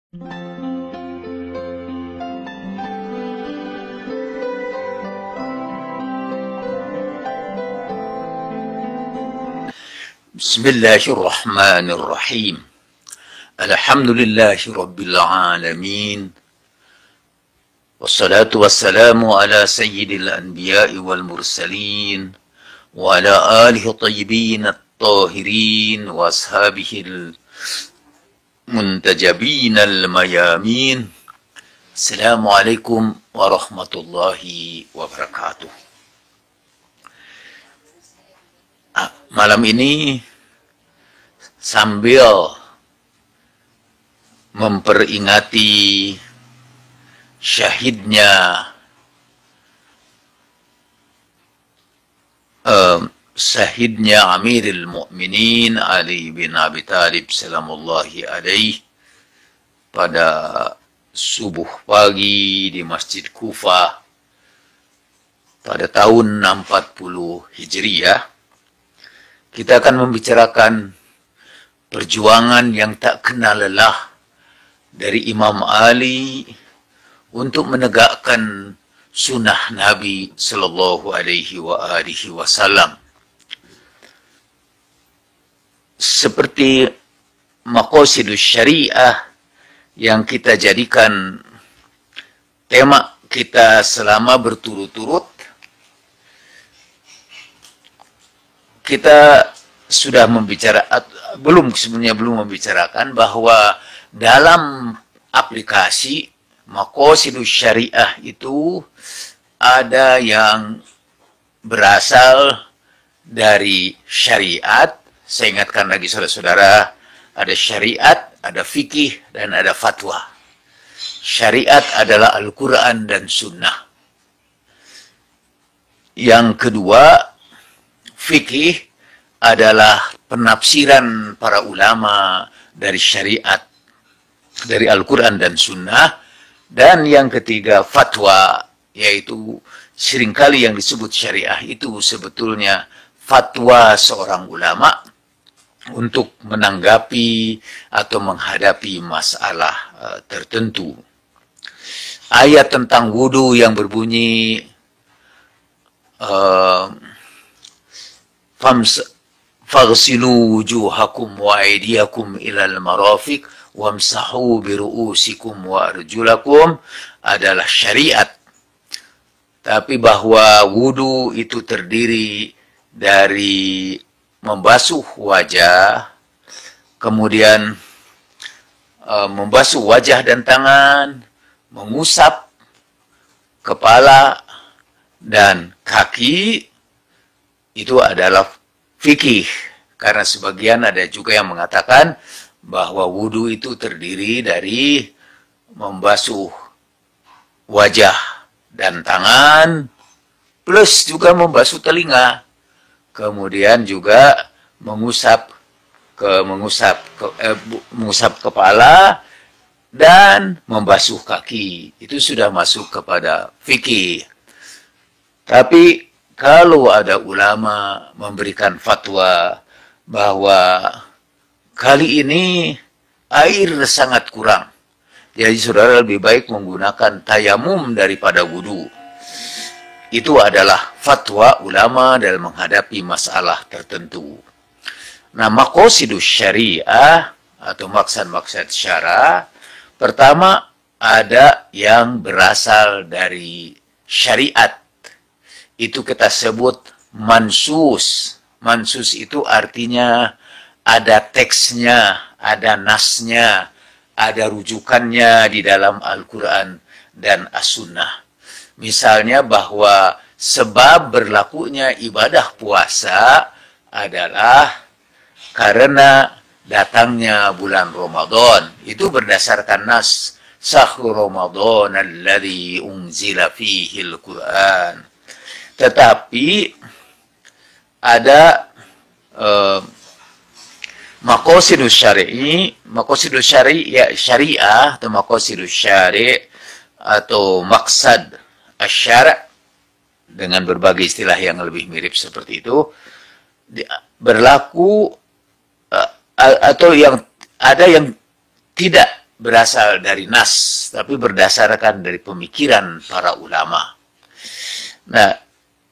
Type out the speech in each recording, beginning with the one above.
Bismillahirrahmanirrahim. Alhamdulillahi Rabbil Alamin. Wassalatu wassalamu ala sayyidil anbiya'i wal mursalin. Wa ala alihi tayyibin at-tahirin. Wa ashabihil muntajabin al-mayamin. Assalamualaikum warahmatullahi wabarakatuh. Malam ini sambil memperingati syahidnya Amirul Mukminin Ali bin Abi Thalib salamullahi alaih pada subuh pagi di Masjid Kufah pada tahun 60 Hijriah. Kita akan membicarakan perjuangan yang tak kenal lelah dari Imam Ali untuk menegakkan sunnah Nabi Sallallahu Alaihi Wasallam. Seperti maqasidus syariah yang kita jadikan tema kita selama berturut-turut, kita sudah belum membicarakan bahwa dalam aplikasi maqasidus syariah itu ada yang berasal dari syariat. Saya ingatkan lagi saudara-saudara, ada syariat, ada fikih, dan ada fatwa. Syariat adalah Al-Quran dan Sunnah. Yang kedua, fikih adalah penafsiran para ulama dari syariat, dari Al-Quran dan Sunnah. Dan yang ketiga, fatwa, yaitu seringkali yang disebut syariah itu sebetulnya fatwa seorang ulama untuk menanggapi atau menghadapi masalah tertentu. Ayat tentang wudu yang berbunyi faghsilu wujuhakum wa aydiyakum ilal marafiq wamsahu biru'usikum wa arjulakum adalah syariat. Tapi bahwa wudu itu terdiri dari membasuh wajah, kemudian membasuh wajah dan tangan, mengusap kepala dan kaki, itu adalah fikih. Karena sebagian ada juga yang mengatakan bahwa wudu itu terdiri dari membasuh wajah dan tangan, plus juga membasuh telinga, kemudian juga mengusap kepala dan membasuh kaki. Itu sudah masuk kepada fikih. Tapi kalau ada ulama memberikan fatwa bahwa kali ini air sangat kurang, jadi saudara lebih baik menggunakan tayamum daripada wudu, itu adalah fatwa ulama dalam menghadapi masalah tertentu. Nah, maqasidus syariah atau maksad-maksad syara, pertama ada yang berasal dari syariat. Itu kita sebut mansus. Mansus itu artinya ada teksnya, ada nasnya, ada rujukannya di dalam Al-Quran dan As-Sunnah. Misalnya bahwa sebab berlakunya ibadah puasa adalah karena datangnya bulan Ramadan. Itu berdasarkan nas. Sahru Ramadan alladhi unzila fihi al-Quran. Tetapi ada maqasidus syari'i, maqasidus syariah atau maqasidus syari' atau maksad asy-syara' dengan berbagai istilah yang lebih mirip seperti itu, berlaku atau yang ada yang tidak berasal dari nas, tapi berdasarkan dari pemikiran para ulama. Nah,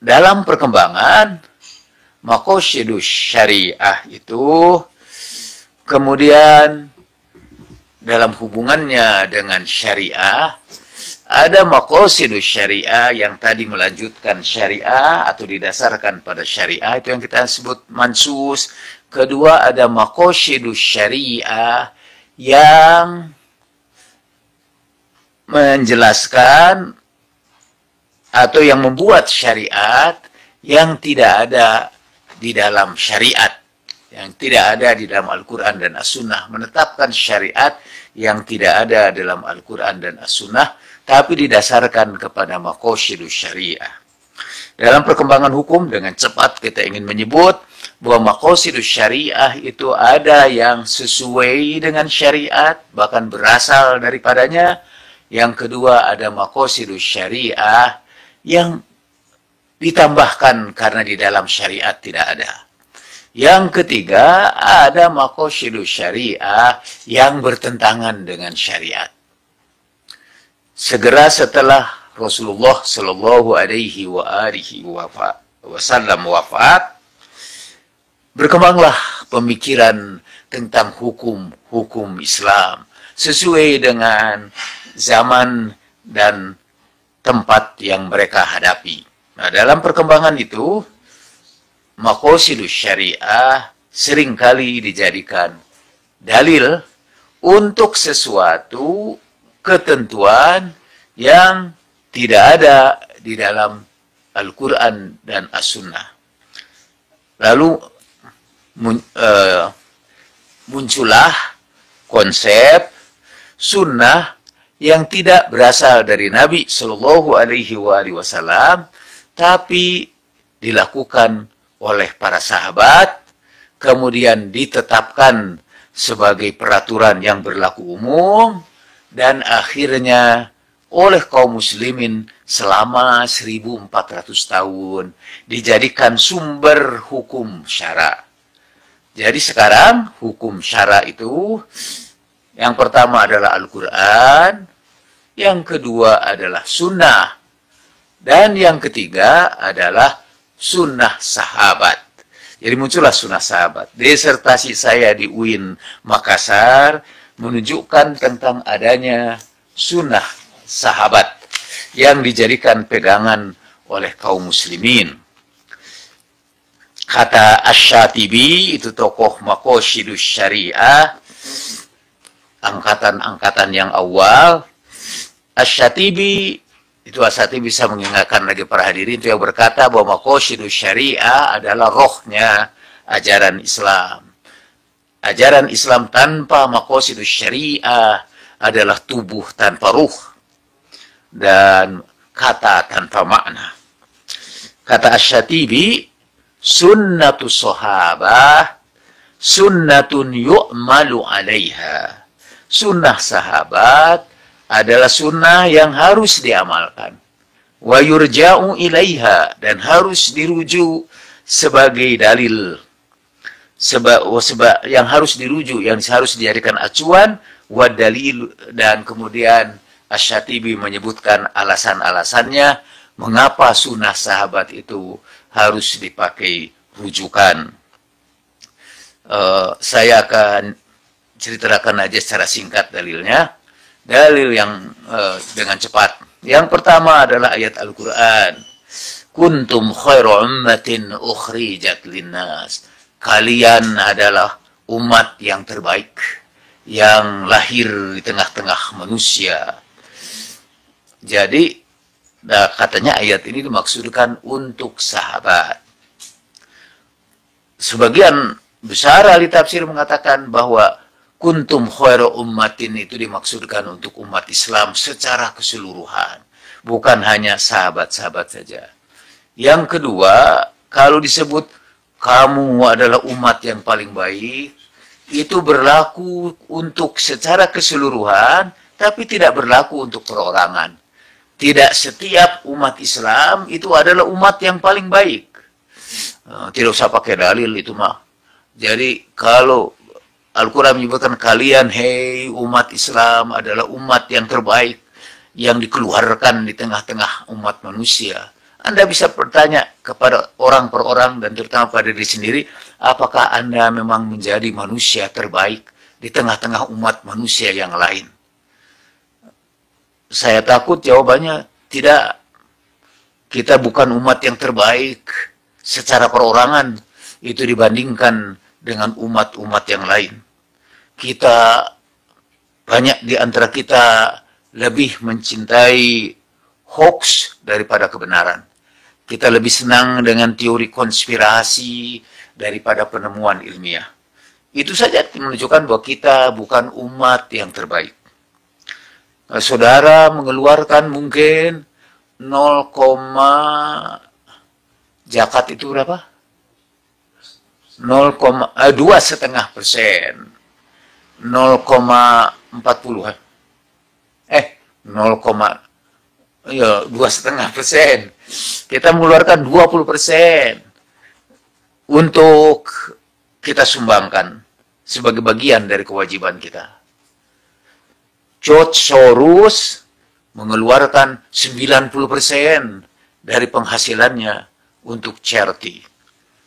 dalam perkembangan maqasidus syariah itu kemudian dalam hubungannya dengan syariah ada maqasidus syariah yang tadi melanjutkan syariah atau didasarkan pada syariah, itu yang kita sebut mansus. Kedua ada maqasidus syariah yang menjelaskan atau yang membuat syariat yang tidak ada di dalam syariat, yang tidak ada di dalam Al-Quran dan As-Sunnah, menetapkan syariat yang tidak ada dalam Al-Quran dan As-Sunnah, tapi didasarkan kepada maqasidus syariah. Dalam perkembangan hukum, dengan cepat kita ingin menyebut bahwa maqasidus syariah itu ada yang sesuai dengan syariat, bahkan berasal daripadanya. Yang kedua ada maqasidus syariah yang ditambahkan karena di dalam syariat tidak ada. Yang ketiga ada maqasidus syariah yang bertentangan dengan syariat. Segera setelah Rasulullah Shallallahu Alaihi Wasallam wafat, berkembanglah pemikiran tentang hukum Islam sesuai dengan zaman dan tempat yang mereka hadapi. Nah, dalam perkembangan itu, maqasidus syariah seringkali dijadikan dalil untuk sesuatu ketentuan yang tidak ada di dalam Al-Quran dan As-Sunnah. Lalu muncullah konsep sunnah yang tidak berasal dari Nabi Shallallahu Alaihi Wasallam, tapi dilakukan oleh para sahabat, kemudian ditetapkan sebagai peraturan yang berlaku umum, dan akhirnya oleh kaum muslimin selama 1400 tahun dijadikan sumber hukum syara. Jadi sekarang hukum syara itu yang pertama adalah Al-Quran, yang kedua adalah sunnah, dan yang ketiga adalah sunnah sahabat. Jadi muncullah sunnah sahabat. Disertasi saya di UIN Makassar menunjukkan tentang adanya sunnah sahabat yang dijadikan pegangan oleh kaum muslimin. Kata Asy-Syatibi, itu tokoh maqasidus syariah, angkatan-angkatan yang awal. Asy-Syatibi, itu Asy-Syatibi bisa mengingatkan lagi para hadirin, itu yang berkata bahwa maqasidus syariah adalah rohnya ajaran Islam. Ajaran Islam tanpa maqasidus syariah adalah tubuh tanpa ruh dan kata tanpa makna. Kata Asy-Syatibi, sunnatu sahabah sunnatun yu'malu alaiha. Sunnah sahabat adalah sunnah yang harus diamalkan. Wa yurja'u ilaiha, dan harus dirujuk sebagai dalil. Yang harus dirujuk, yang harus dijadikan acuan, wa dalil, dan kemudian Asy-Syatibi menyebutkan alasan-alasannya mengapa sunnah sahabat itu harus dipakai rujukan. Saya akan ceritakan aja secara singkat dalilnya. Dalil yang dengan cepat. Yang pertama adalah ayat Al-Quran. Kuntum khairu ummatin ukhrijat linnas. Kalian adalah umat yang terbaik, yang lahir di tengah-tengah manusia. Jadi, katanya ayat ini dimaksudkan untuk sahabat. Sebagian besar ahli tafsir mengatakan bahwa kuntum khairu ummatin itu dimaksudkan untuk umat Islam secara keseluruhan, bukan hanya sahabat-sahabat saja. Yang kedua, kalau disebut kamu adalah umat yang paling baik, itu berlaku untuk secara keseluruhan, tapi tidak berlaku untuk perorangan. Tidak setiap umat Islam itu adalah umat yang paling baik. Tidak usah pakai dalil itu mah. Jadi kalau Al-Quran menyebutkan kalian, hei umat Islam, adalah umat yang terbaik yang dikeluarkan di tengah-tengah umat manusia. Anda bisa bertanya kepada orang per orang dan terutama pada diri sendiri, apakah Anda memang menjadi manusia terbaik di tengah-tengah umat manusia yang lain? Saya takut jawabannya tidak. Kita bukan umat yang terbaik secara perorangan itu dibandingkan dengan umat-umat yang lain. Kita, banyak di antara kita lebih mencintai hoax daripada kebenaran. Kita lebih senang dengan teori konspirasi daripada penemuan ilmiah. Itu saja menunjukkan bahwa kita bukan umat yang terbaik. Saudara mengeluarkan mungkin 0, zakat itu berapa? 2,5%. 0,40. 2,5%. Kita mengeluarkan 20% untuk kita sumbangkan sebagai bagian dari kewajiban kita. George Soros mengeluarkan 90% dari penghasilannya untuk charity.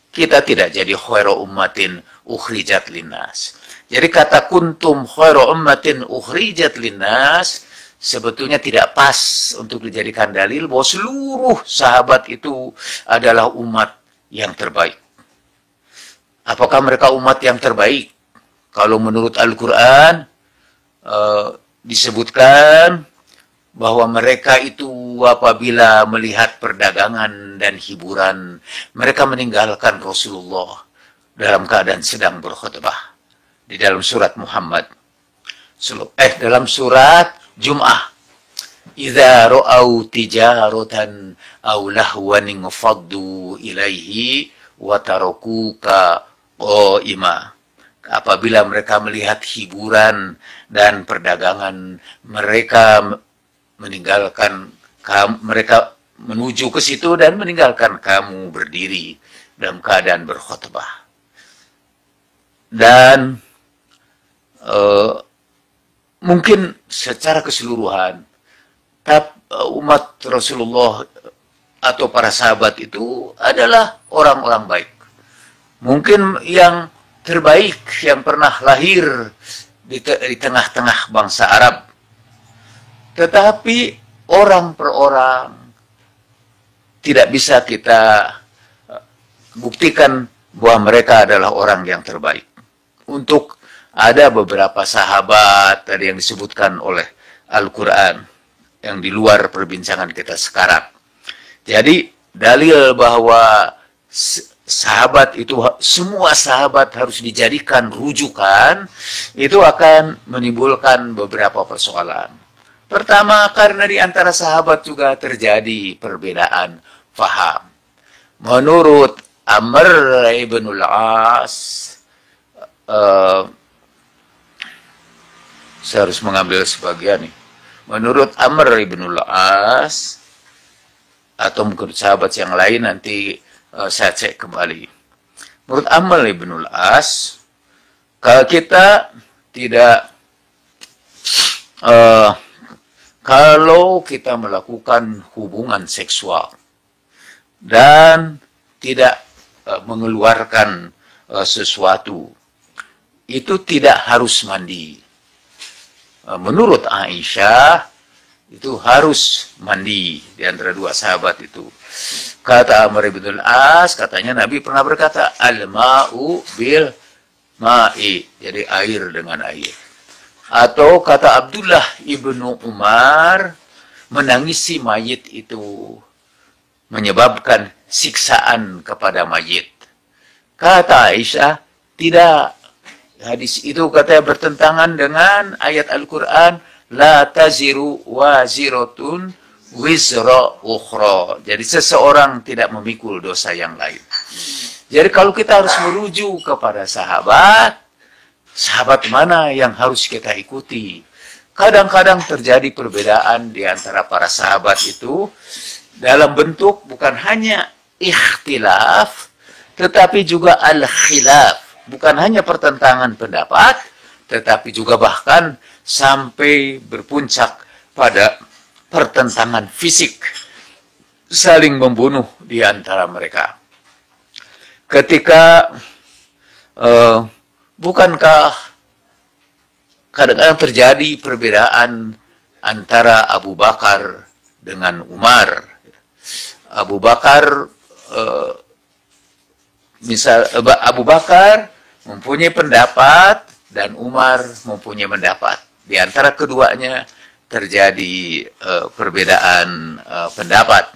Kita tidak jadi khairu ummatin ukhrijat linnas. Jadi kata kuntum khairu ummatin ukhrijat linnas sebetulnya tidak pas untuk dijadikan dalil bahwa seluruh sahabat itu adalah umat yang terbaik. Apakah mereka umat yang terbaik? Kalau menurut Al-Quran, disebutkan bahwa mereka itu apabila melihat perdagangan dan hiburan, mereka meninggalkan Rasulullah dalam keadaan sedang berkhutbah. Di dalam surat Muhammad, dalam surat Jum'ah, idza ra'au tijaratan aw lahwan faddu ilaihi wa tarakuka qa'ima. Apabila mereka melihat hiburan dan perdagangan, mereka meninggalkan kamu, mereka menuju ke situ dan meninggalkan kamu berdiri dalam keadaan berkhutbah. Dan mungkin secara keseluruhan, umat Rasulullah atau para sahabat itu adalah orang-orang baik. Mungkin yang terbaik yang pernah lahir di tengah-tengah bangsa Arab. Tetapi orang per orang tidak bisa kita buktikan bahwa mereka adalah orang yang terbaik. Untuk ada beberapa sahabat tadi yang disebutkan oleh Al-Quran yang di luar perbincangan kita sekarang. Jadi dalil bahwa sahabat itu, semua sahabat harus dijadikan rujukan, itu akan menimbulkan beberapa persoalan. Pertama, karena di antara sahabat juga terjadi perbedaan faham. Menurut Amr ibn al-As, saya harus mengambil sebagian nih. Menurut Amr ibn al-As, atau mungkin sahabat yang lain nanti saya cek kembali. Menurut Amr ibn al-As, kalau kita tidak, kalau kita melakukan hubungan seksual dan tidak mengeluarkan sesuatu, itu tidak harus mandi. Menurut Aisyah, itu harus mandi di antara dua sahabat itu. Kata Amr ibn al-As, katanya Nabi pernah berkata, al-ma'u bil ma'i, jadi air dengan air. Atau kata Abdullah ibnu Umar, menangisi mayit itu menyebabkan siksaan kepada mayit. Kata Aisyah, tidak. Hadis itu katanya bertentangan dengan ayat Al-Quran, la taziru waziratun wizra ukhra. Jadi seseorang tidak memikul dosa yang lain. Jadi kalau kita harus merujuk kepada sahabat, sahabat mana yang harus kita ikuti? Kadang-kadang terjadi perbedaan di antara para sahabat itu dalam bentuk bukan hanya ikhtilaf, tetapi juga al-khilaf. bukan hanya pertentangan pendapat, tetapi juga bahkan sampai berpuncak pada pertentangan fisik, saling membunuh di antara mereka. Ketika bukankah kadang-kadang terjadi perbedaan antara Abu Bakar dengan Umar? Abu Bakar Abu Bakar mempunyai pendapat dan Umar mempunyai pendapat. Di antara keduanya terjadi perbedaan pendapat.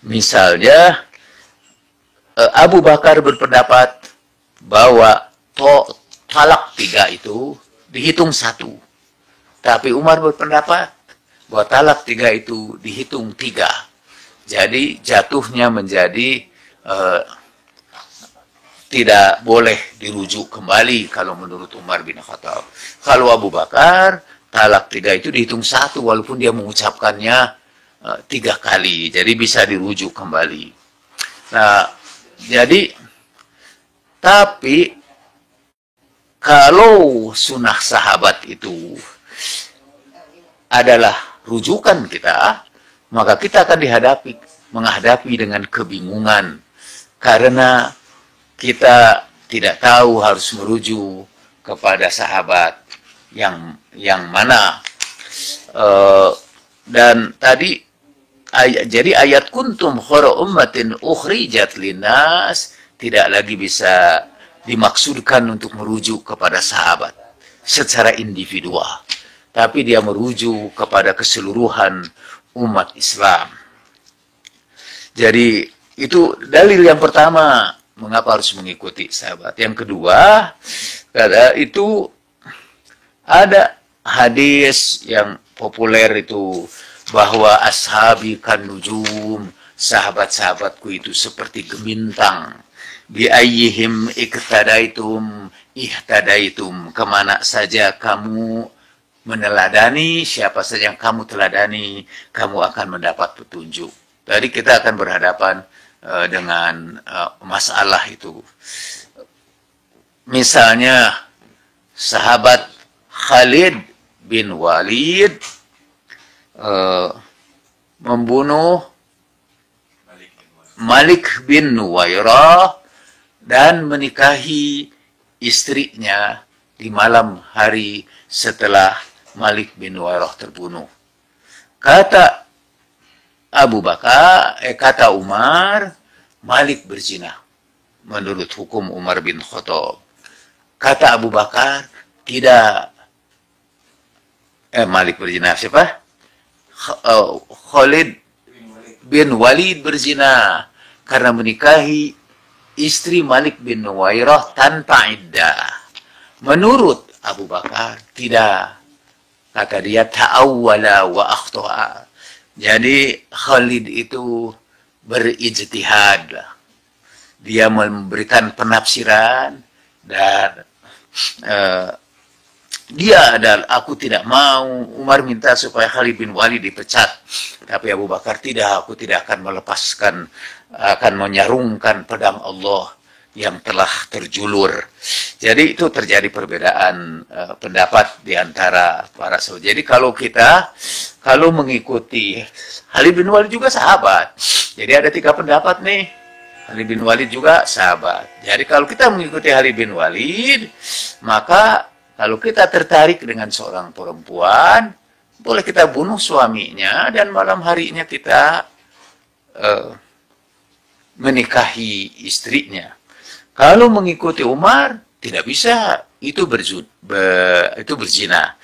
Misalnya Abu Bakar berpendapat bahwa talak 3 itu dihitung 1. Tapi Umar berpendapat bahwa talak 3 itu dihitung 3. Jadi jatuhnya menjadi tidak boleh dirujuk kembali kalau menurut Umar bin Khattab. Kalau Abu Bakar, talak 3 itu dihitung 1 walaupun dia mengucapkannya 3 kali. Jadi bisa dirujuk kembali. Nah, jadi tapi kalau sunnah sahabat itu adalah rujukan kita, maka kita akan menghadapi dengan kebingungan karena kita tidak tahu harus merujuk kepada sahabat yang mana. Dan tadi jadi ayat kuntum khairu ummatin ukhrijat linnas tidak lagi bisa dimaksudkan untuk merujuk kepada sahabat secara individual, tapi dia merujuk kepada keseluruhan umat Islam. Jadi itu dalil yang pertama mengapa harus mengikuti sahabat. Yang kedua, itu ada hadis yang populer itu bahwa ashabi kan nujum, sahabat-sahabatku itu seperti gemintang. Bi ayyihim ihtadaitum kemana saja kamu meneladani, siapa saja yang kamu teladani, kamu akan mendapat petunjuk. Tadi kita akan berhadapan dengan masalah itu. Misalnya sahabat Khalid bin Walid membunuh Malik bin Nuwairah dan menikahi istrinya di malam hari setelah Malik bin Nuwairah terbunuh. Kata kata Umar, Malik berzina menurut hukum Umar bin Khattab. Kata Abu Bakar, tidak. Malik berzina, siapa? Khalid bin Walid berzina karena menikahi istri Malik bin Nuwairah tanpa iddah. Menurut Abu Bakar, tidak. Kata dia, ta'awwala wa akhta'a. Jadi Khalid itu berijtihad. Dia memberikan penafsiran dan dia adalah, aku tidak mau. Umar minta supaya Khalid bin Walid dipecat. Tapi Abu Bakar tidak, aku tidak akan melepaskan, akan menyarungkan pedang Allah yang telah terjulur. Jadi itu terjadi perbedaan pendapat di antara para sahabat. Jadi kalau mengikuti Khalid bin Walid juga sahabat. Jadi ada 3 pendapat nih. Khalid bin Walid juga sahabat. Jadi kalau kita mengikuti Khalid bin Walid, maka kalau kita tertarik dengan seorang perempuan, boleh kita bunuh suaminya dan malam harinya kita menikahi istrinya. Kalau mengikuti Umar, tidak bisa. Itu berzina.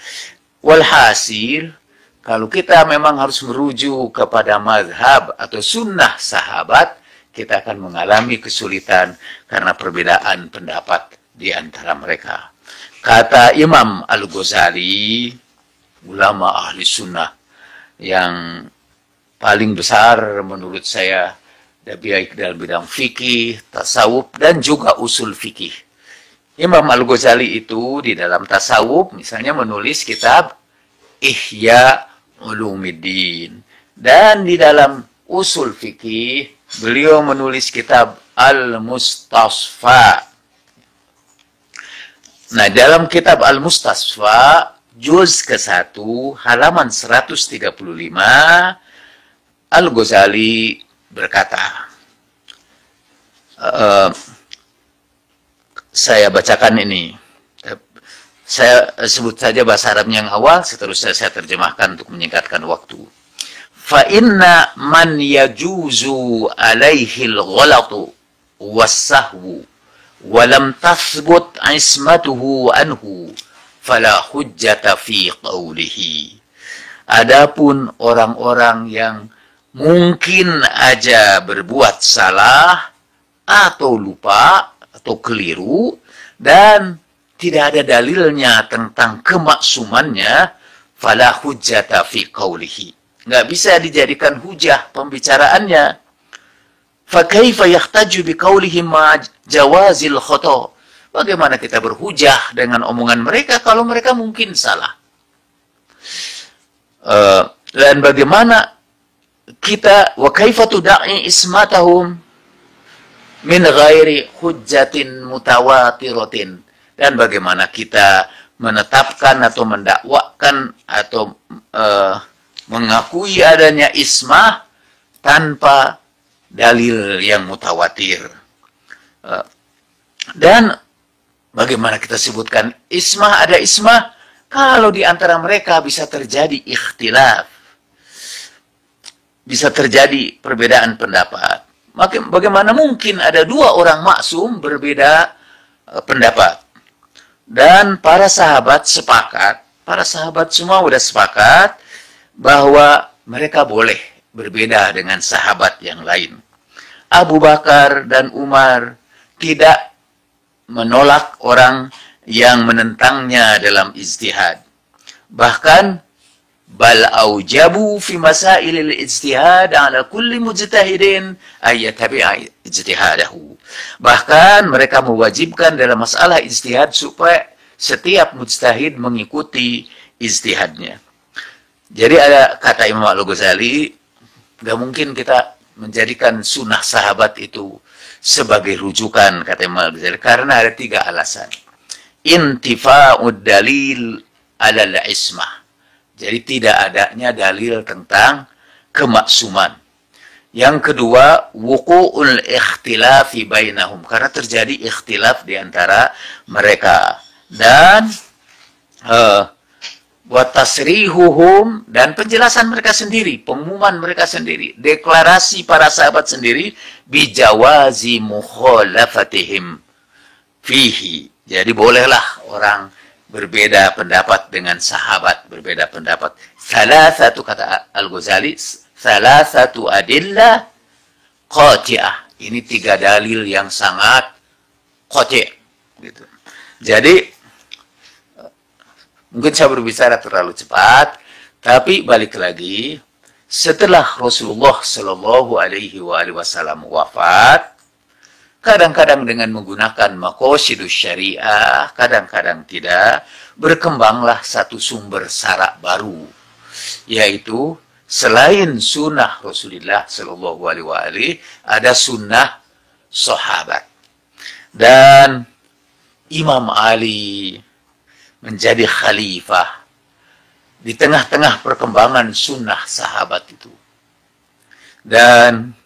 Walhasil, kalau kita memang harus merujuk kepada mazhab atau sunnah sahabat, kita akan mengalami kesulitan karena perbedaan pendapat di antara mereka. Kata Imam Al-Ghazali, ulama ahli sunnah yang paling besar menurut saya, baik dalam bidang fikih, tasawuf, dan juga usul fikih. Imam Al-Ghazali itu di dalam tasawuf, misalnya menulis kitab Ihya Ulumuddin. Dan di dalam usul fikih, beliau menulis kitab Al-Mustasfa. Nah, dalam kitab Al-Mustasfa, juz ke-1, halaman 135, Al-Ghazali berkata, saya bacakan ini. Saya sebut saja bahasa Arabnya yang awal, seterusnya saya terjemahkan untuk menyingkatkan waktu. Fa inna man yajuzu alaihi al-ghalatu was-sahwu wa lam tathbut ismatuhu anhu fala hujjata fi qawlihi. Adapun orang-orang yang mungkin aja berbuat salah atau lupa atau keliru dan tidak ada dalilnya tentang kemaksumannya, fala hujjata fi qawlihi. Nggak bisa dijadikan hujah pembicaraannya. Fa kaifa yahtaju bi qawlihim ma jawazil khata. Bagaimana kita berhujah dengan omongan mereka kalau mereka mungkin salah? Dan bagaimana kita wa kaifa tudai ismatahum min ghairi hujjatin mutawatiratin. Dan bagaimana kita menetapkan atau mendakwakan atau mengakui adanya ismah tanpa dalil yang mutawatir. Dan bagaimana kita sebutkan ismah, ada ismah kalau di antara mereka bisa terjadi ikhtilaf, bisa terjadi perbedaan pendapat. Bagaimana mungkin ada dua orang maksum berbeda pendapat? Dan para sahabat sepakat, para sahabat semua sudah sepakat bahwa mereka boleh berbeda dengan sahabat yang lain. Abu Bakar dan Umar tidak menolak orang yang menentangnya dalam ijtihad. Bahkan bal aujabu fi masailil ijtihad ala kulli mujtahidin ayyatabi'a ijtihadahu. Bahkan mereka mewajibkan dalam masalah ijtihad supaya setiap mujtahid mengikuti ijtihadnya. Jadi ada kata Imam Al-Ghazali, nggak mungkin kita menjadikan sunnah sahabat itu sebagai rujukan, kata Imam Al-Ghazali, karena ada 3 alasan. Intifa'ud dalil alal ismah. Jadi tidak adanya dalil tentang kemaksuman. Yang kedua, wuqu'ul ikhtilafi bainahum, karena terjadi ikhtilaf di antara mereka. Dan wa tasrihuhum, dan penjelasan mereka sendiri, pengumuman mereka sendiri, deklarasi para sahabat sendiri, bijawazi mukhalafatihim fihi. Jadi bolehlah orang berbeda pendapat dengan sahabat, berbeda pendapat. Salah satu, kata Al-Ghazali, salah satu adillah qati'ah. Ini 3 dalil yang sangat qati'. Gitu. Jadi, mungkin saya berbicara terlalu cepat, tapi balik lagi, setelah Rasulullah Shallallahu Alaihi Wasallam wafat, kadang-kadang dengan menggunakan maqasidus syariah, kadang-kadang tidak, berkembanglah satu sumber syarak baru, yaitu selain sunnah Rasulullah Shallallahu Alaihi Wasallam, ada sunnah sahabat. Dan Imam Ali menjadi khalifah di tengah-tengah perkembangan sunnah sahabat itu. Dan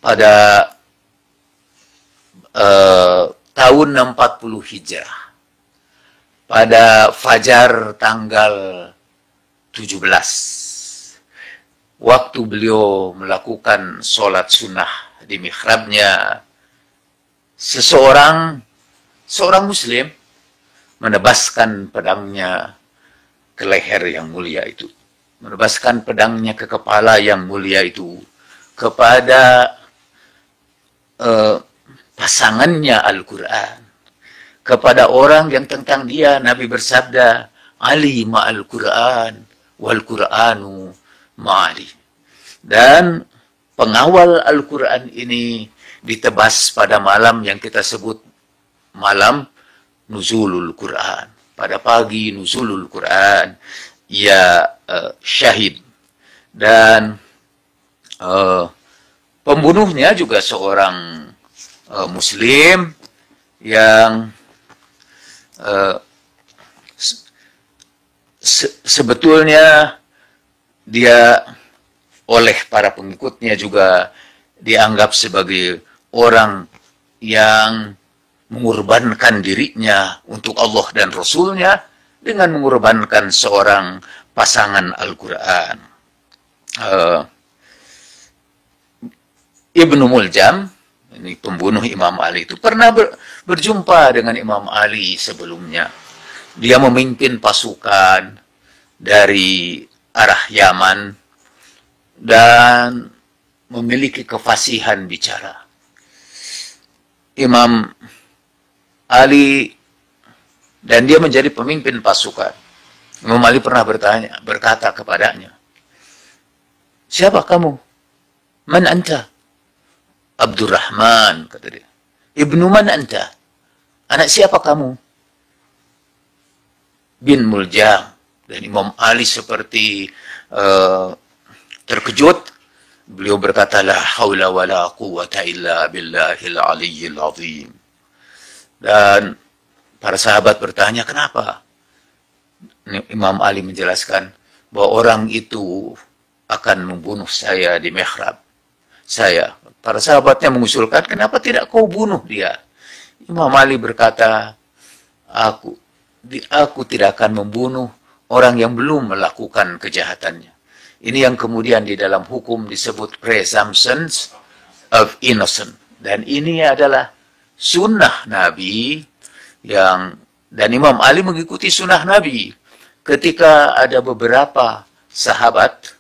pada tahun 60 Hijrah, pada fajar tanggal 17, waktu beliau melakukan sholat sunnah di mihrabnya, seorang muslim menebaskan pedangnya ke leher yang mulia itu, menebaskan pedangnya ke kepala yang mulia itu, kepada pasangannya Al-Quran, kepada orang yang tentang dia Nabi bersabda, Ali ma'al Quran wal Quranu ma'ali. Dan pengawal Al-Quran ini ditebas pada malam yang kita sebut malam Nuzulul Quran. Pada pagi Nuzulul Quran, ia syahid. Dan pembunuhnya juga seorang Muslim yang sebetulnya dia oleh para pengikutnya juga dianggap sebagai orang yang mengorbankan dirinya untuk Allah dan Rasulnya dengan mengorbankan seorang pasangan Al-Quran. Ibnu Muljam, ini pembunuh Imam Ali itu, pernah berjumpa dengan Imam Ali sebelumnya. Dia memimpin pasukan dari arah Yaman dan memiliki kefasihan bicara. Imam Ali, dan dia menjadi pemimpin pasukan. Imam Ali pernah berkata kepadanya, "Siapa kamu? Man anta?" Abdurrahman, kata dia. "Ibnu man anta?" Anak siapa kamu? Bin Muljam. Dan Imam Ali seperti terkejut. Beliau berkata, "La haula wa la quwwata illa billahil aliyyil azim." Dan para sahabat bertanya, "Kenapa?" Imam Ali menjelaskan bahwa orang itu akan membunuh saya di mihrab saya. Para sahabatnya mengusulkan, "Kenapa tidak kau bunuh dia?" Imam Ali berkata, aku tidak akan membunuh orang yang belum melakukan kejahatannya. Ini yang kemudian di dalam hukum disebut presumption of innocence. Dan ini adalah sunnah Nabi dan Imam Ali mengikuti sunnah Nabi. Ketika ada beberapa sahabat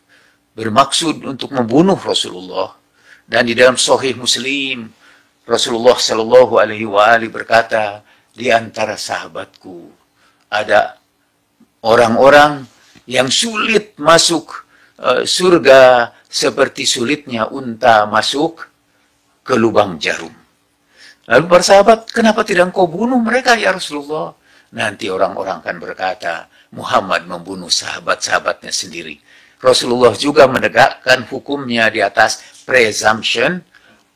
bermaksud untuk membunuh Rasulullah, dan di dalam Sahih Muslim, Rasulullah Shallallahu Alaihi Wasallam berkata, "Di antara sahabatku ada orang-orang yang sulit masuk surga seperti sulitnya unta masuk ke lubang jarum." Lalu para sahabat, "Kenapa tidak engkau bunuh mereka ya Rasulullah?" Nanti orang-orang akan berkata, Muhammad membunuh sahabat-sahabatnya sendiri. Rasulullah juga menegakkan hukumnya di atas presumption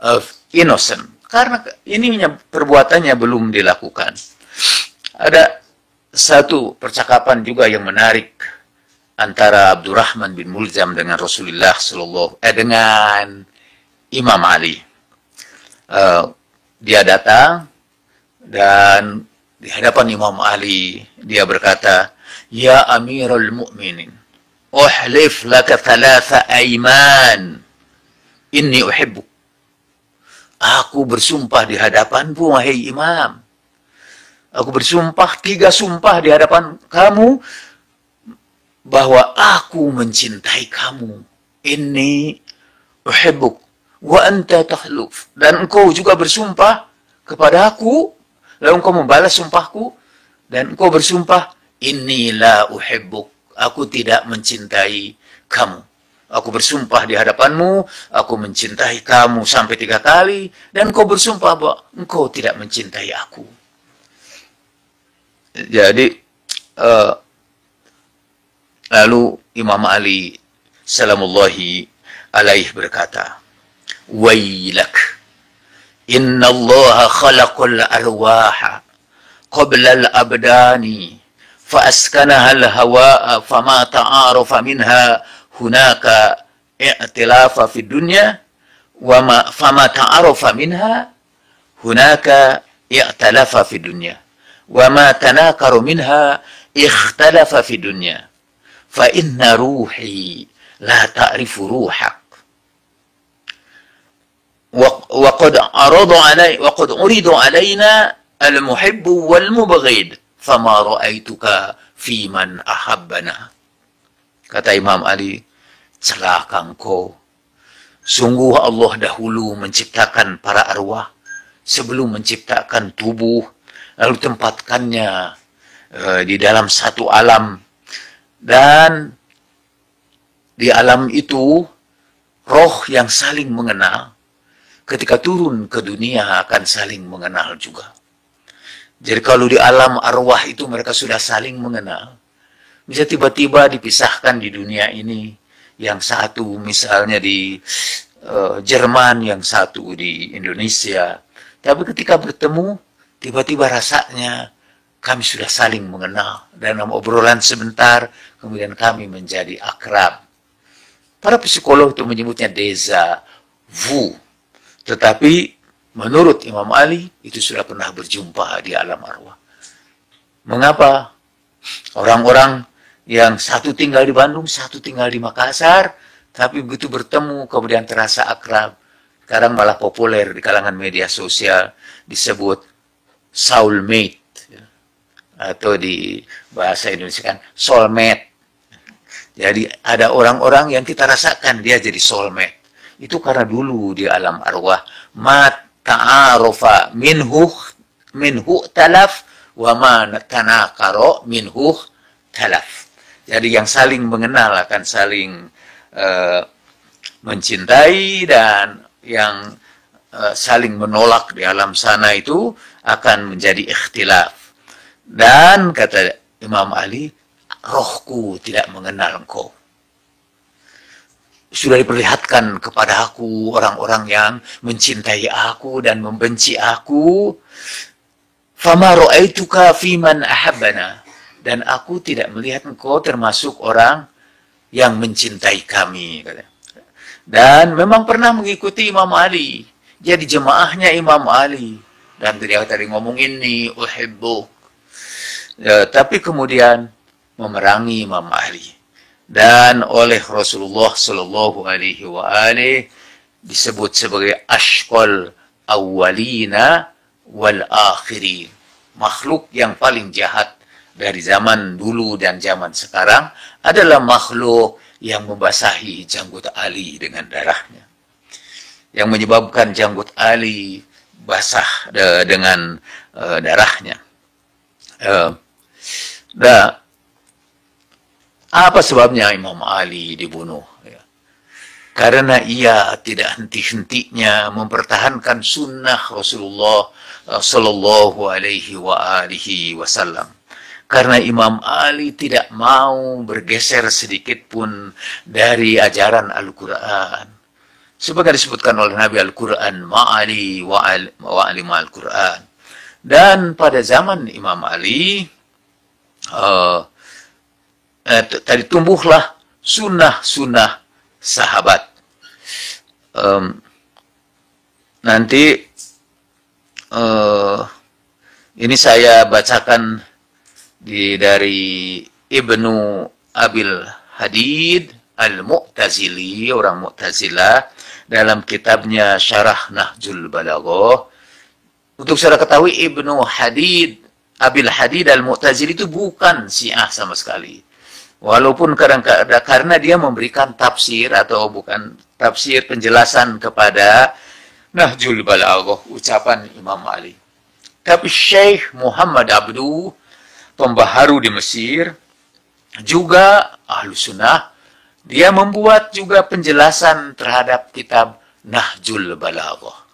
of innocence. Karena ini perbuatannya belum dilakukan. Ada satu percakapan juga yang menarik antara Abdurrahman bin Muljam dengan Rasulullah dengan Imam Ali. Dia datang dan di hadapan Imam Ali dia berkata, "Ya Amirul Mu'minin, uhlif laka thalatha aiman, inni uhibbuk." Aku bersumpah di hadapanmu, wahai Imam. Aku bersumpah 3 sumpah di hadapan kamu bahwa aku mencintai kamu. Inni uhibbuk wa anta tahluf. Dan engkau juga bersumpah kepada aku, lalu engkau membalas sumpahku, dan engkau bersumpah, inni la uhibbuk. Aku tidak mencintai kamu. Aku bersumpah di hadapanmu, aku mencintai kamu sampai 3 kali, dan engkau bersumpah bahwa engkau tidak mencintai aku. Jadi, lalu Imam Ali salamullahi alaih berkata, "Wailak, inna Allah khalaqal arwaha qabla al-abdani, فأسكنها الهواء فما تعارف منها هناك ائتلاف في الدنيا فما تعارف منها هناك ائتلاف في الدنيا وما تناكر منها اختلف في الدنيا فإن روحي لا تعرف روحك وقد عرض علينا المحب والمبغض fama ra'aituka fi man ahabbana." Kata Imam Ali, "Celaka engkau. Sungguh Allah dahulu menciptakan para arwah sebelum menciptakan tubuh, lalu tempatkannya di dalam satu alam. Dan di alam itu roh yang saling mengenal ketika turun ke dunia akan saling mengenal juga. Jadi kalau di alam arwah itu mereka sudah saling mengenal, bisa tiba-tiba dipisahkan di dunia ini. Yang satu misalnya Jerman, yang satu di Indonesia. Tapi ketika bertemu, tiba-tiba rasanya kami sudah saling mengenal. Dalam obrolan sebentar, kemudian kami menjadi akrab. Para psikolog itu menyebutnya déjà vu. Tetapi menurut Imam Ali, itu sudah pernah berjumpa di alam arwah. Mengapa? Orang-orang yang satu tinggal di Bandung, satu tinggal di Makassar, tapi begitu bertemu kemudian terasa akrab. Sekarang malah populer di kalangan media sosial disebut soulmate, atau di bahasa Indonesia kan soulmate. Jadi ada orang-orang yang kita rasakan dia jadi soulmate. Itu karena dulu di alam arwah ma ta'arofa minhu talaf wa ma tanakaro minhu talaf. Jadi yang saling mengenal akan saling mencintai, dan yang saling menolak di alam sana itu akan menjadi ikhtilaf. Dan kata Imam Ali, rohku tidak mengenal engkau. Sudah diperlihatkan kepada aku orang-orang yang mencintai aku dan membenci aku. Fama ra'aituka fiman ahabbana. Dan aku tidak melihat engkau termasuk orang yang mencintai kami. Dan memang pernah mengikuti Imam Ali. Jadi jemaahnya Imam Ali. Dan dia tadi ngomong ini, uhibbu. Tapi kemudian memerangi Imam Ali. Dan oleh Rasulullah Sallallahu Alaihi Wasallam disebut sebagai ashqal awwalina wal akhirin. Makhluk yang paling jahat dari zaman dulu dan zaman sekarang adalah makhluk yang membasahi janggut Ali dengan darahnya. Yang menyebabkan janggut Ali basah dengan darahnya. Apa sebabnya Imam Ali dibunuh? Karena ia tidak henti-hentinya mempertahankan sunnah Rasulullah Sallallahu Alaihi Wasallam. Karena Imam Ali tidak mau bergeser sedikit pun dari ajaran Al-Quran. Sebagai disebutkan oleh Nabi, Al-Quran ma'ali wa'ali ma'al Quran. Dan pada zaman Imam Ali, tadi tumbuhlah sunnah-sunnah sahabat. Nanti ini saya bacakan dari Ibnu Abil Hadid Al-Mu'tazili, orang Mu'tazilah, dalam kitabnya Syarah Nahjul Balaghah. Untuk saudara ketahui, Ibnu Abil Hadid Al-Mu'tazili itu bukan Syiah sama sekali. Walaupun kadang-kadang karena dia memberikan tafsir atau bukan tafsir, penjelasan kepada Nahjul Balaghah, ucapan Imam Ali. Tapi Syekh Muhammad Abdu, pembaharu di Mesir, juga ahlu sunnah, dia membuat juga penjelasan terhadap kitab Nahjul Balaghah.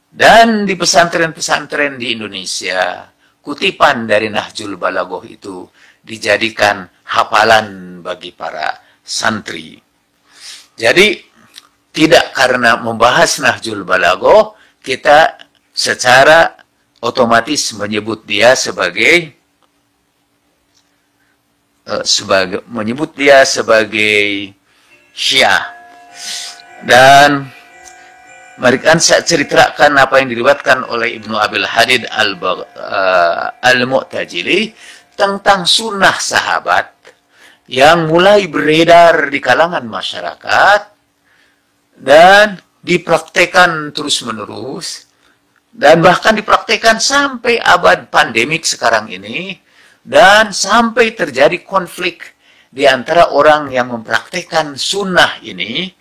Dan di pesantren-pesantren di Indonesia, kutipan dari Nahjul Balaghah itu dijadikan hafalan bagi para santri. Jadi, tidak karena membahas Nahjul Balaghah, kita secara otomatis menyebut dia sebagai Syiah. Dan mari kan saya ceritakan apa yang diriwayatkan oleh Ibnu Abil Hadid Al-Mu'tazili tentang sunnah sahabat yang mulai beredar di kalangan masyarakat dan dipraktekan terus-menerus, dan bahkan dipraktekan sampai abad pandemik sekarang ini. Dan sampai terjadi konflik di antara orang yang mempraktekkan sunnah ini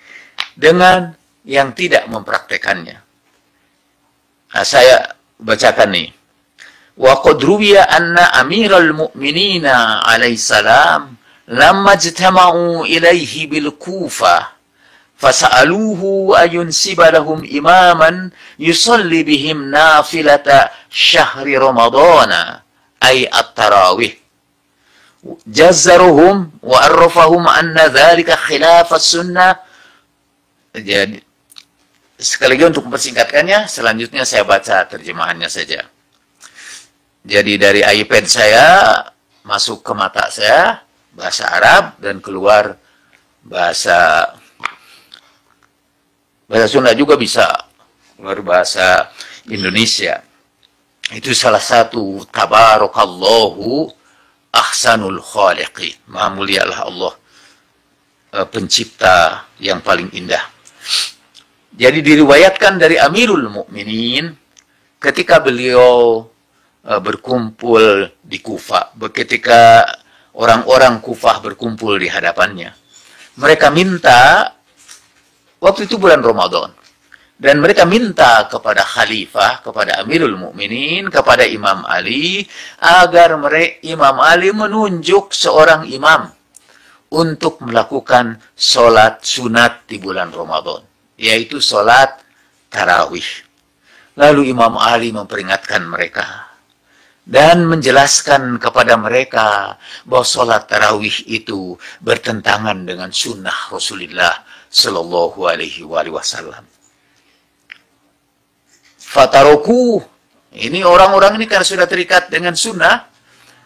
dengan yang tidak mempraktekannya. Nah, saya bacakan nih. Wa qad ruwiya anna Amiral Mu'minina alaihi salam lamma ijtama'u ilaihi bil Kufah fasa'aluhu ayunsiba lahum imaman yusalli bihim nafilata syahri Ramadana ay at-tarawih. Jazzaruhum wa arrafahum anna dhalika khilaf as-sunnah. Jadi sekali lagi untuk mempersingkatkannya, selanjutnya saya baca terjemahannya saja. Jadi dari iPad saya masuk ke mata saya bahasa Arab dan keluar bahasa Sunda juga bisa, keluar bahasa Indonesia. Itu salah satu tabarakallahu ahsanul khaliqin. Maha mulialah Allah, pencipta yang paling indah. Jadi diriwayatkan dari Amirul Mukminin ketika beliau berkumpul di Kufah, ketika orang-orang Kufah berkumpul di hadapannya. Mereka minta, waktu itu bulan Ramadan, dan mereka minta kepada khalifah, kepada Amirul Mukminin, kepada Imam Ali, agar Imam Ali menunjuk seorang imam untuk melakukan sholat sunat di bulan Ramadan, yaitu sholat tarawih. Lalu Imam Ali memperingatkan mereka dan menjelaskan kepada mereka bahwa sholat tarawih itu bertentangan dengan sunnah Rasulullah Sallallahu Alaihi Wasallam. Fataroku, ini orang-orang ini karena sudah terikat dengan sunnah,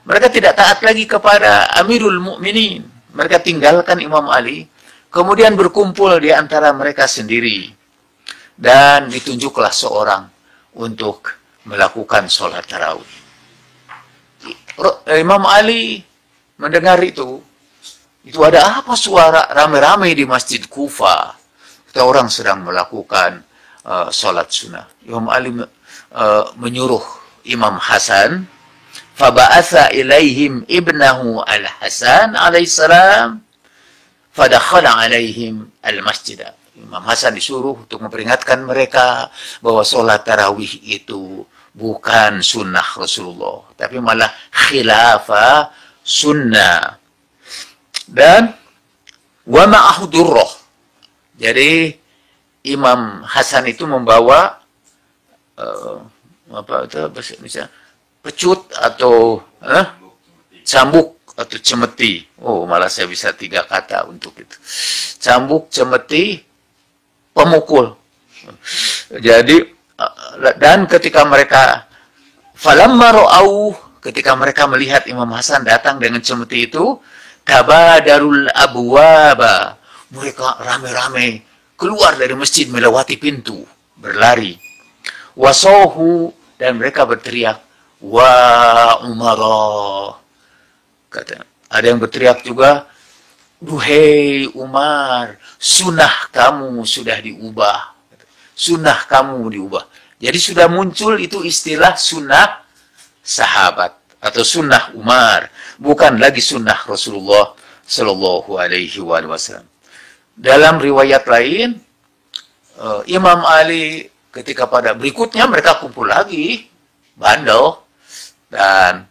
mereka tidak taat lagi kepada Amirul Mukminin. Mereka tinggalkan Imam Ali, kemudian berkumpul di antara mereka sendiri, dan ditunjuklah seorang untuk melakukan sholat tarawih. Imam Ali mendengar itu ada apa suara rame-rame di Masjid Kufah? Kita orang sedang melakukan sholat sunnah. Imam Ali menyuruh Imam Hasan, faba'atha ilaihim ibnahu al-Hasan alaihissalam, fadakhala alaihim al-masjid. Imam Hasan disuruh untuk memperingatkan mereka bahwa sholat tarawih itu bukan sunnah Rasulullah, tapi malah khilafah sunnah. Dan wa ma'ahu durrah. Jadi Imam Hasan itu membawa pecut atau cambuk atau cemeti. Oh, malah saya bisa 3 kata untuk itu. Cambuk, cemeti, pemukul. Jadi dan ketika mereka falamma ra'au, ketika mereka melihat Imam Hasan datang dengan cemeti itu, tabadarul abwaba, mereka rame-rame keluar dari masjid melewati pintu, berlari. Wasohu, dan mereka berteriak, wa Umara. Ada yang berteriak juga, duhai Umar, sunnah kamu sudah diubah. Sunnah kamu diubah. Jadi sudah muncul itu istilah sunnah sahabat atau sunnah Umar, bukan lagi sunnah Rasulullah Sallallahu Alaihi Wasallam. Dalam riwayat lain, Imam Ali ketika pada berikutnya mereka kumpul lagi, bandel, dan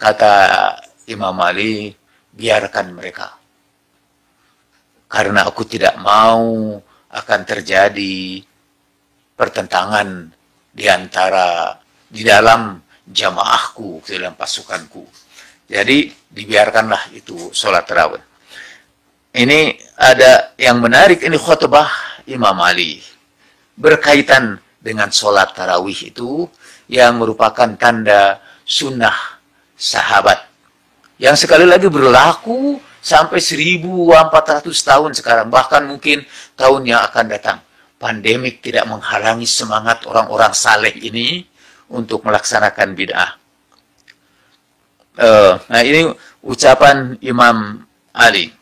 kata Imam Ali, biarkan mereka, karena aku tidak mau akan terjadi pertentangan di dalam jamaahku, di dalam pasukanku. Jadi dibiarkanlah itu sholat tarawih. Ini ada yang menarik, ini khutbah Imam Ali berkaitan dengan sholat tarawih itu yang merupakan tanda sunnah sahabat yang sekali lagi berlaku sampai 1400 tahun sekarang, bahkan mungkin tahun yang akan datang. Pandemik tidak menghalangi semangat orang-orang saleh ini untuk melaksanakan bid'ah. Nah, ini ucapan Imam Ali.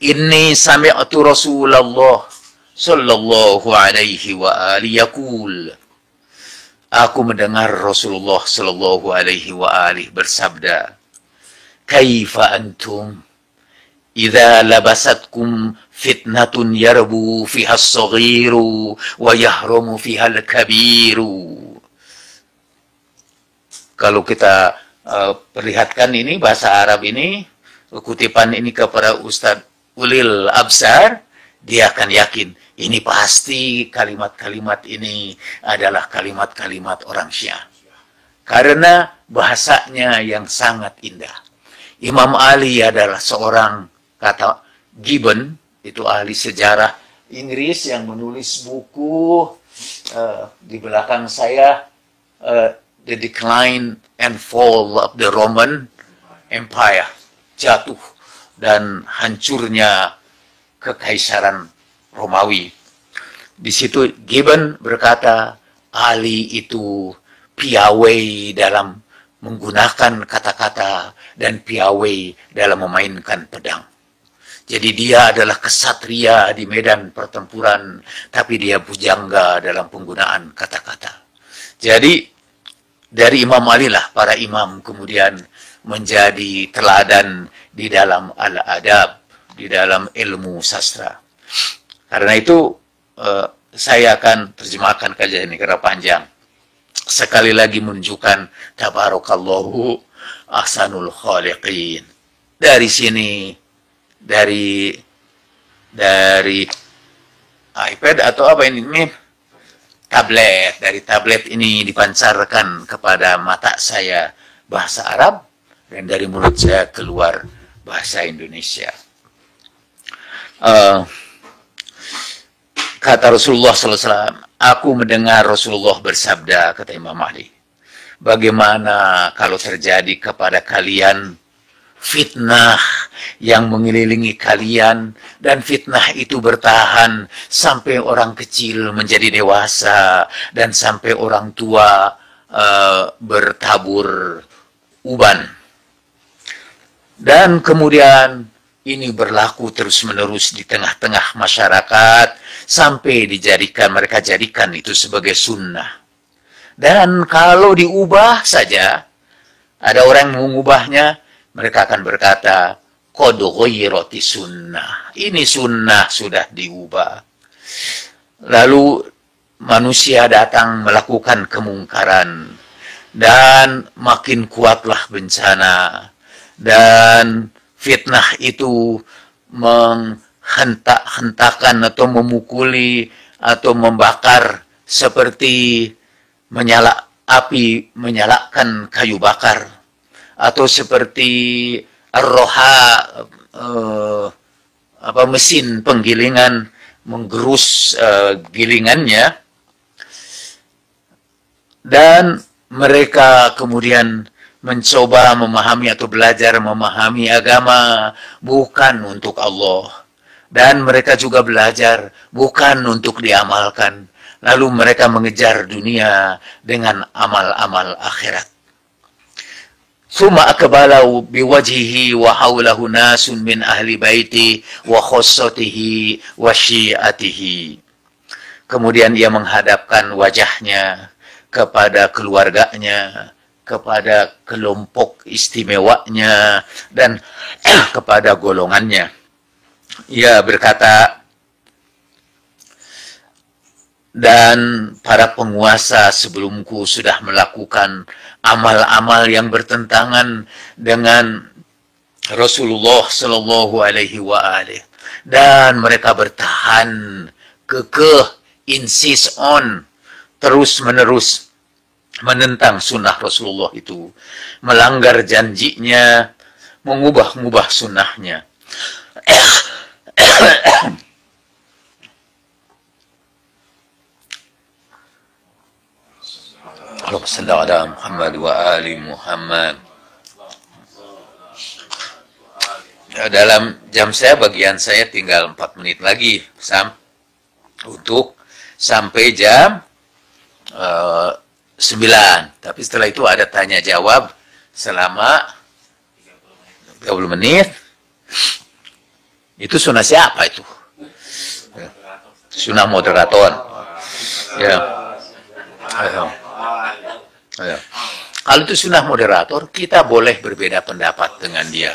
Inni sami'tu Rasulullah sallallahu alaihi wa alihi yaqul. Aku mendengar Rasulullah sallallahu alaihi wa alihi bersabda, "Kaifa antum idza labasatkum fitnatun yarbu fiha as-saghiru wa yahrumu fiha al-kabiru." Kalau kita perlihatkan ini bahasa Arab ini, kutipan ini kepada Ustadz Ulil Absar, dia akan yakin ini pasti kalimat-kalimat ini adalah kalimat-kalimat orang Syiah. Karena bahasanya yang sangat indah. Imam Ali adalah seorang, kata Gibbon, itu ahli sejarah Inggris yang menulis buku di belakang saya, The Decline and Fall of the Roman Empire, jatuh dan hancurnya kekaisaran Romawi. Di situ Gibbon berkata, Ali itu piawai dalam menggunakan kata-kata dan piawai dalam memainkan pedang. Jadi dia adalah kesatria di medan pertempuran, tapi dia pujangga dalam penggunaan kata-kata. Jadi dari Imam Ali lah para imam kemudian menjadi teladan di dalam al-adab, di dalam ilmu sastra. Karena itu saya akan terjemahkan kajian ini karena panjang. Sekali lagi menunjukkan tabarakallahu ahsanul khaliqin. Dari sini, dari iPad atau apa ini? Tablet. Dari tablet ini dipancarkan kepada mata saya bahasa Arab, dan dari mulut saya keluar bahasa Indonesia. Kata Rasulullah SAW, aku mendengar Rasulullah bersabda, kata Imam Ali, bagaimana kalau terjadi kepada kalian fitnah yang mengelilingi kalian, dan fitnah itu bertahan sampai orang kecil menjadi dewasa, dan sampai orang tua bertabur uban. Dan kemudian ini berlaku terus-menerus di tengah-tengah masyarakat, sampai mereka jadikan itu sebagai sunnah. Dan kalau diubah saja, ada orang yang mengubahnya, mereka akan berkata, qad ghayyirati sunnah. Ini sunnah sudah diubah. Lalu manusia datang melakukan kemungkaran, dan makin kuatlah bencana, dan fitnah itu menghentak-hentakan atau memukuli atau membakar seperti menyalakan kayu bakar, atau seperti mesin penggilingan menggerus gilingannya, dan mereka kemudian mencoba memahami atau belajar memahami agama bukan untuk Allah, dan mereka juga belajar bukan untuk diamalkan, lalu mereka mengejar dunia dengan amal-amal akhirat. Summa akbalau biwajhihi wa haulahu nasun min ahli baiti wa khussatihi wa syi'atihi. Kemudian ia menghadapkan wajahnya kepada keluarganya, kepada kelompok istimewanya, dan kepada golongannya. Ia berkata, dan para penguasa sebelumku sudah melakukan amal-amal yang bertentangan dengan Rasulullah Sallallahu Alaihi Wasallam, dan mereka bertahan kekeh, insist on, terus-menerus menentang sunnah Rasulullah itu, melanggar janjinya, mengubah-ubah sunnahnya. Allahumma salli ala Muhammad wa ali Muhammad. Dalam jam saya, bagian saya tinggal 4 menit lagi untuk sampai jam 9. Tapi setelah itu ada tanya jawab selama 30 menit. Itu sunnah siapa itu? Sunnah moderator. Ya. Ya. Kalau itu sunnah moderator, kita boleh berbeda pendapat dengan dia.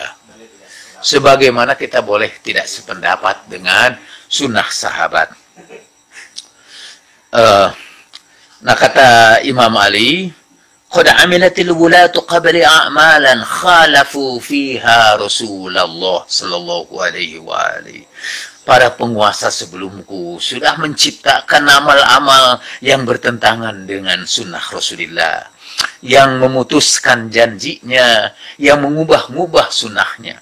Sebagaimana kita boleh tidak sependapat dengan sunnah sahabat. Nah, kata Imam Ali, qad amilatil wulatu qabli a'malan khalafu fiha Rasulullah sallallahu alaihi wa alihi. Para penguasa sebelumku sudah menciptakan amal-amal yang bertentangan dengan sunnah Rasulullah, yang memutuskan janjinya, yang mengubah-ubah sunnahnya.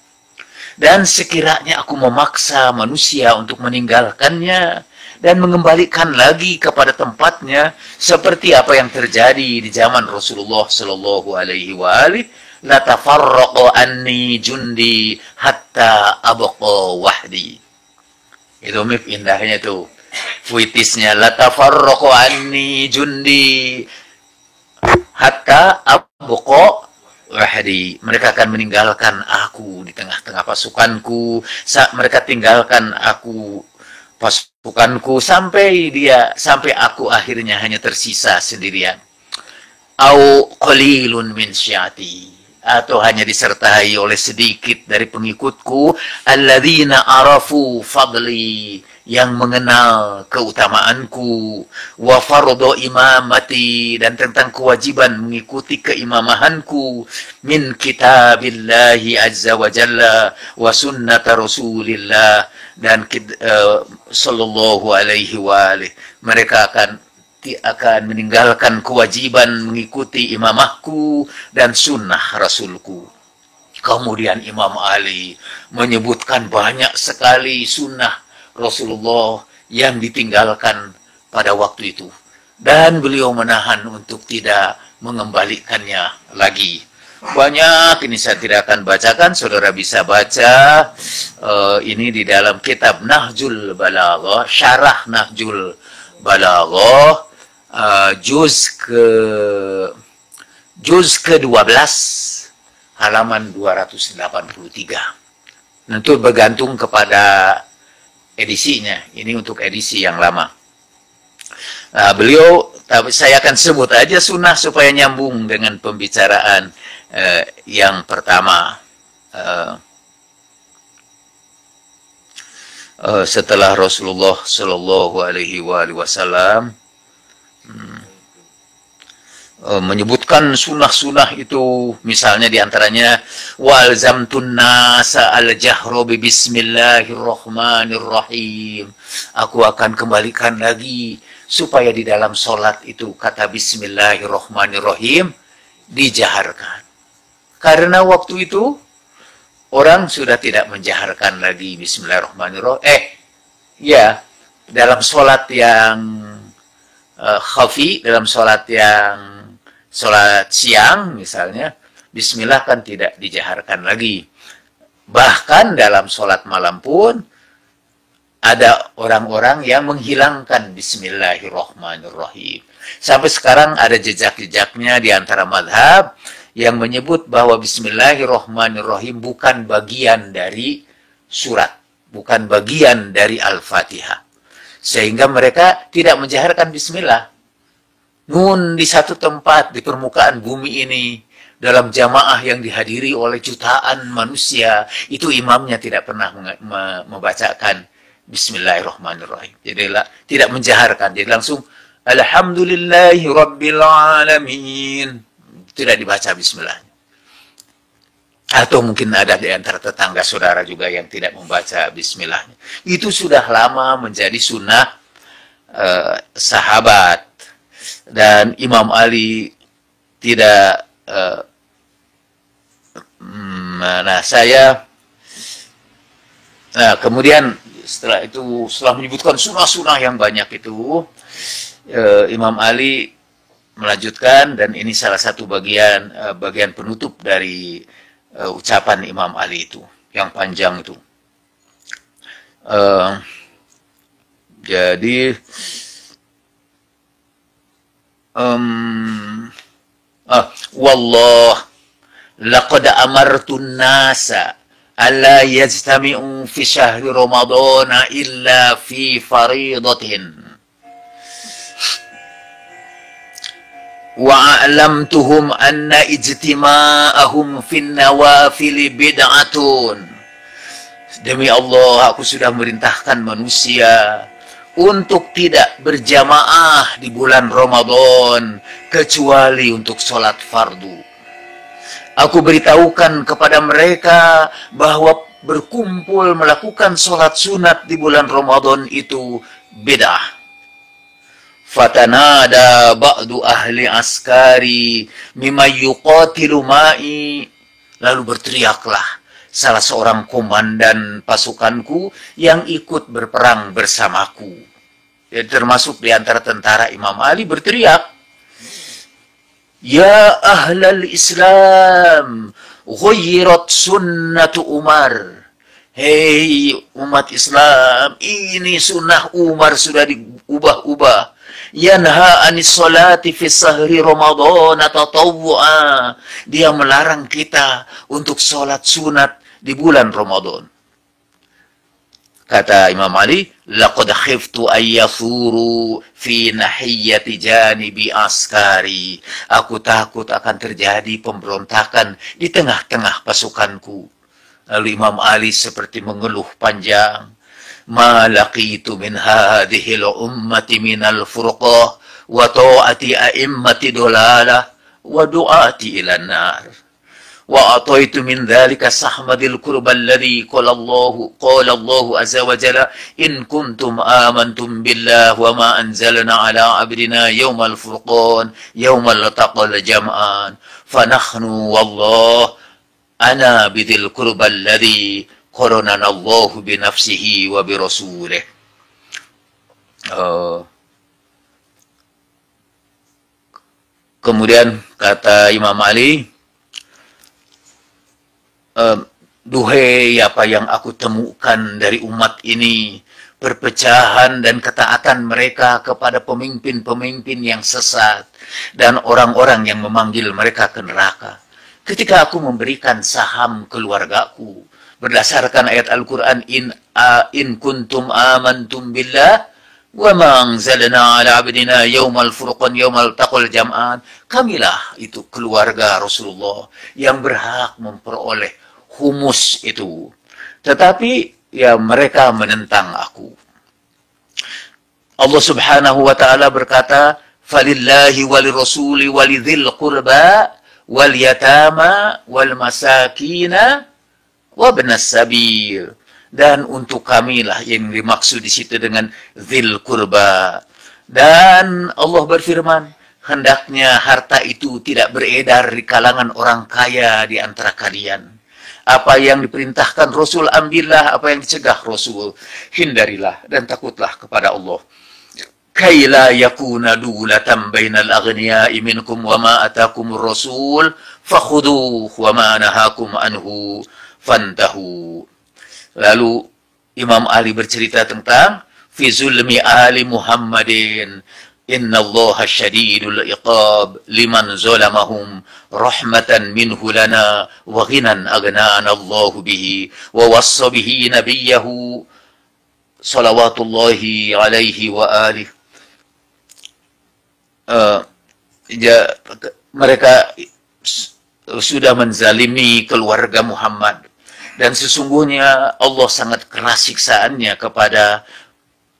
Dan sekiranya aku memaksa manusia untuk meninggalkannya dan mengembalikan lagi kepada tempatnya seperti apa yang terjadi di zaman Rasulullah Shallallahu Alaihi Wasallam, la tafarraqu anni jundi hatta abqa wahdi. Itu mif indahnya tuh, puitisnya, la tafarraqu anni jundi hatta abqa wahdi. Mereka akan meninggalkan aku di tengah-tengah pasukanku, mereka tinggalkan aku pasukanku sampai aku akhirnya hanya tersisa sendirian. Au qalilun min syiati, atau hanya disertai oleh sedikit dari pengikutku, alladzina arafu fadli, yang mengenal keutamaanku, wa fardu imamati, dan tentang kewajiban mengikuti keimamahanku, min kitabillahi azza wa jalla wa sunnat rasulillah, dan sallallahu alaihi wa alihi. Mereka akan meninggalkan kewajiban mengikuti imamahku dan sunnah rasulku. Kemudian Imam Ali menyebutkan banyak sekali sunnah Rasulullah yang ditinggalkan pada waktu itu, dan beliau menahan untuk tidak mengembalikannya lagi. Banyak, ini saya tidak akan bacakan, saudara bisa baca ini di dalam kitab Nahjul Balaghah, Syarah Nahjul Balaghah, juz ke-12 halaman 283. Tentu bergantung kepada edisinya. Ini untuk edisi yang lama. Beliau, saya akan sebut aja sunnah supaya nyambung dengan pembicaraan yang pertama. Setelah Rasulullah Shallallahu Alaihi Wasallam menyebutkan sunnah-sunnah itu, misalnya diantaranya walzamtun nasa al-jahru bi bismillahirrahmanirrahim, aku akan kembalikan lagi supaya di dalam sholat itu kata bismillahirrahmanirrahim dijaharkan, karena waktu itu orang sudah tidak menjaharkan lagi bismillahirrahmanirrahim. Ya, dalam sholat yang khafi, dalam sholat siang misalnya, bismillah kan tidak dijaharkan lagi. Bahkan dalam sholat malam pun ada orang-orang yang menghilangkan bismillahirrahmanirrahim. Sampai sekarang ada jejak-jejaknya di antara madhab yang menyebut bahwa bismillahirrahmanirrahim bukan bagian dari surat, bukan bagian dari Al-Fatihah. Sehingga mereka tidak menjaharkan bismillah. Nun di satu tempat di permukaan bumi ini, dalam jamaah yang dihadiri oleh jutaan manusia, itu imamnya tidak pernah membacakan bismillahirrahmanirrahim. Jadi tidak menjaharkan, jadi langsung alhamdulillahi rabbil alamin. Tidak dibaca bismillahnya. Atau mungkin ada di antara tetangga saudara juga yang tidak membaca bismillahnya. Itu sudah lama menjadi sunnah sahabat. Dan Imam Ali tidak kemudian setelah menyebutkan sunnah-sunnah yang banyak itu, Imam Ali melanjutkan, dan ini salah satu bagian penutup dari ucapan Imam Ali itu yang panjang itu. Jadi wallah laqad amartun nasa alla yajtami'u fi syahri ramadana illa fi faridatin wa a'lamtuhum anna ijtima'ahum fin nawafil bid'atun. Demi Allah, aku sudah merintahkan manusia untuk tidak berjamaah di bulan Ramadan kecuali untuk sholat fardu. Aku beritahukan kepada mereka bahwa berkumpul melakukan sholat sunat di bulan Ramadan itu bid'ah. Fatanada ba'du ahli askari mimma yuqatilu ma'i, lalu berteriaklah salah seorang komandan pasukanku yang ikut berperang bersamaku. Ya, termasuk di antara tentara Imam Ali berteriak, "Ya ahlal Islam, ghayyirat sunnatu Umar." Hei umat Islam, ini sunnah Umar sudah diubah-ubah. Yanha anis salati fi sahri Ramadan tatawwu'a. Dia melarang kita untuk sholat sunat di bulan Ramadan. Kata Imam Ali, laqad khiftu ayyathuru fi nahiyyati janibi askari. Aku takut akan terjadi pemberontakan di tengah-tengah pasukanku. Lalu Imam Ali seperti mengeluh panjang. Ma laqitu min hadhil ummati minal furqah wa ta'ati a'immati dolalah wa du'ati ilan nar. وأعطيت من ذلك سحم ذي القربى الذي قال الله عز وجل إن كنتم آمنتم بالله وما أنزلنا على عبدنا يوم الفرقان يوم التقى الجمعان فنحن والله أنا بذي القربى الذي قرننا الله بنفسه وبرسوله. Kemudian kata Imam Ali, duhai apa yang aku temukan dari umat ini, perpecahan dan ketaatan mereka kepada pemimpin-pemimpin yang sesat dan orang-orang yang memanggil mereka ke neraka. Ketika aku memberikan saham keluargaku berdasarkan ayat Al-Quran, in kuntum amantum billah wa ma anzalna ala abdina yaumal furqan yaumal taqal jam'an. Kamilah itu keluarga Rasulullah yang berhak memperoleh humus itu. Tetapi ya mereka menentang aku. Allah Subhanahu wa taala berkata, "Falillahi walirrasuli walidzil qurba wal yatama wal masakina wa ibnas sabil." Dan untuk kamilah yang dimaksud di situ dengan dzil qurba. Dan Allah berfirman, hendaknya harta itu tidak beredar di kalangan orang kaya di antara kalian. Apa yang diperintahkan Rasul ambillah, apa yang dicegah Rasul hindarilah dan takutlah kepada Allah. Kaila yakuna dulatan bainal aghniya'i minkum wa ma atakumur rasul fakhuduhu wa ma nahakum anhu fantahu. Lalu Imam Ali bercerita tentang fi zulmi ali Muhammadin innallaha syadidul iqab liman zalamahum rahmatan minhu lana wa ghinan aghnana Allah bihi wa wassa bihi nabiyahu salawatullahi alaihi wa alihi. Mereka sudah menzalimi keluarga Muhammad. Dan sesungguhnya Allah sangat keras siksaannya kepada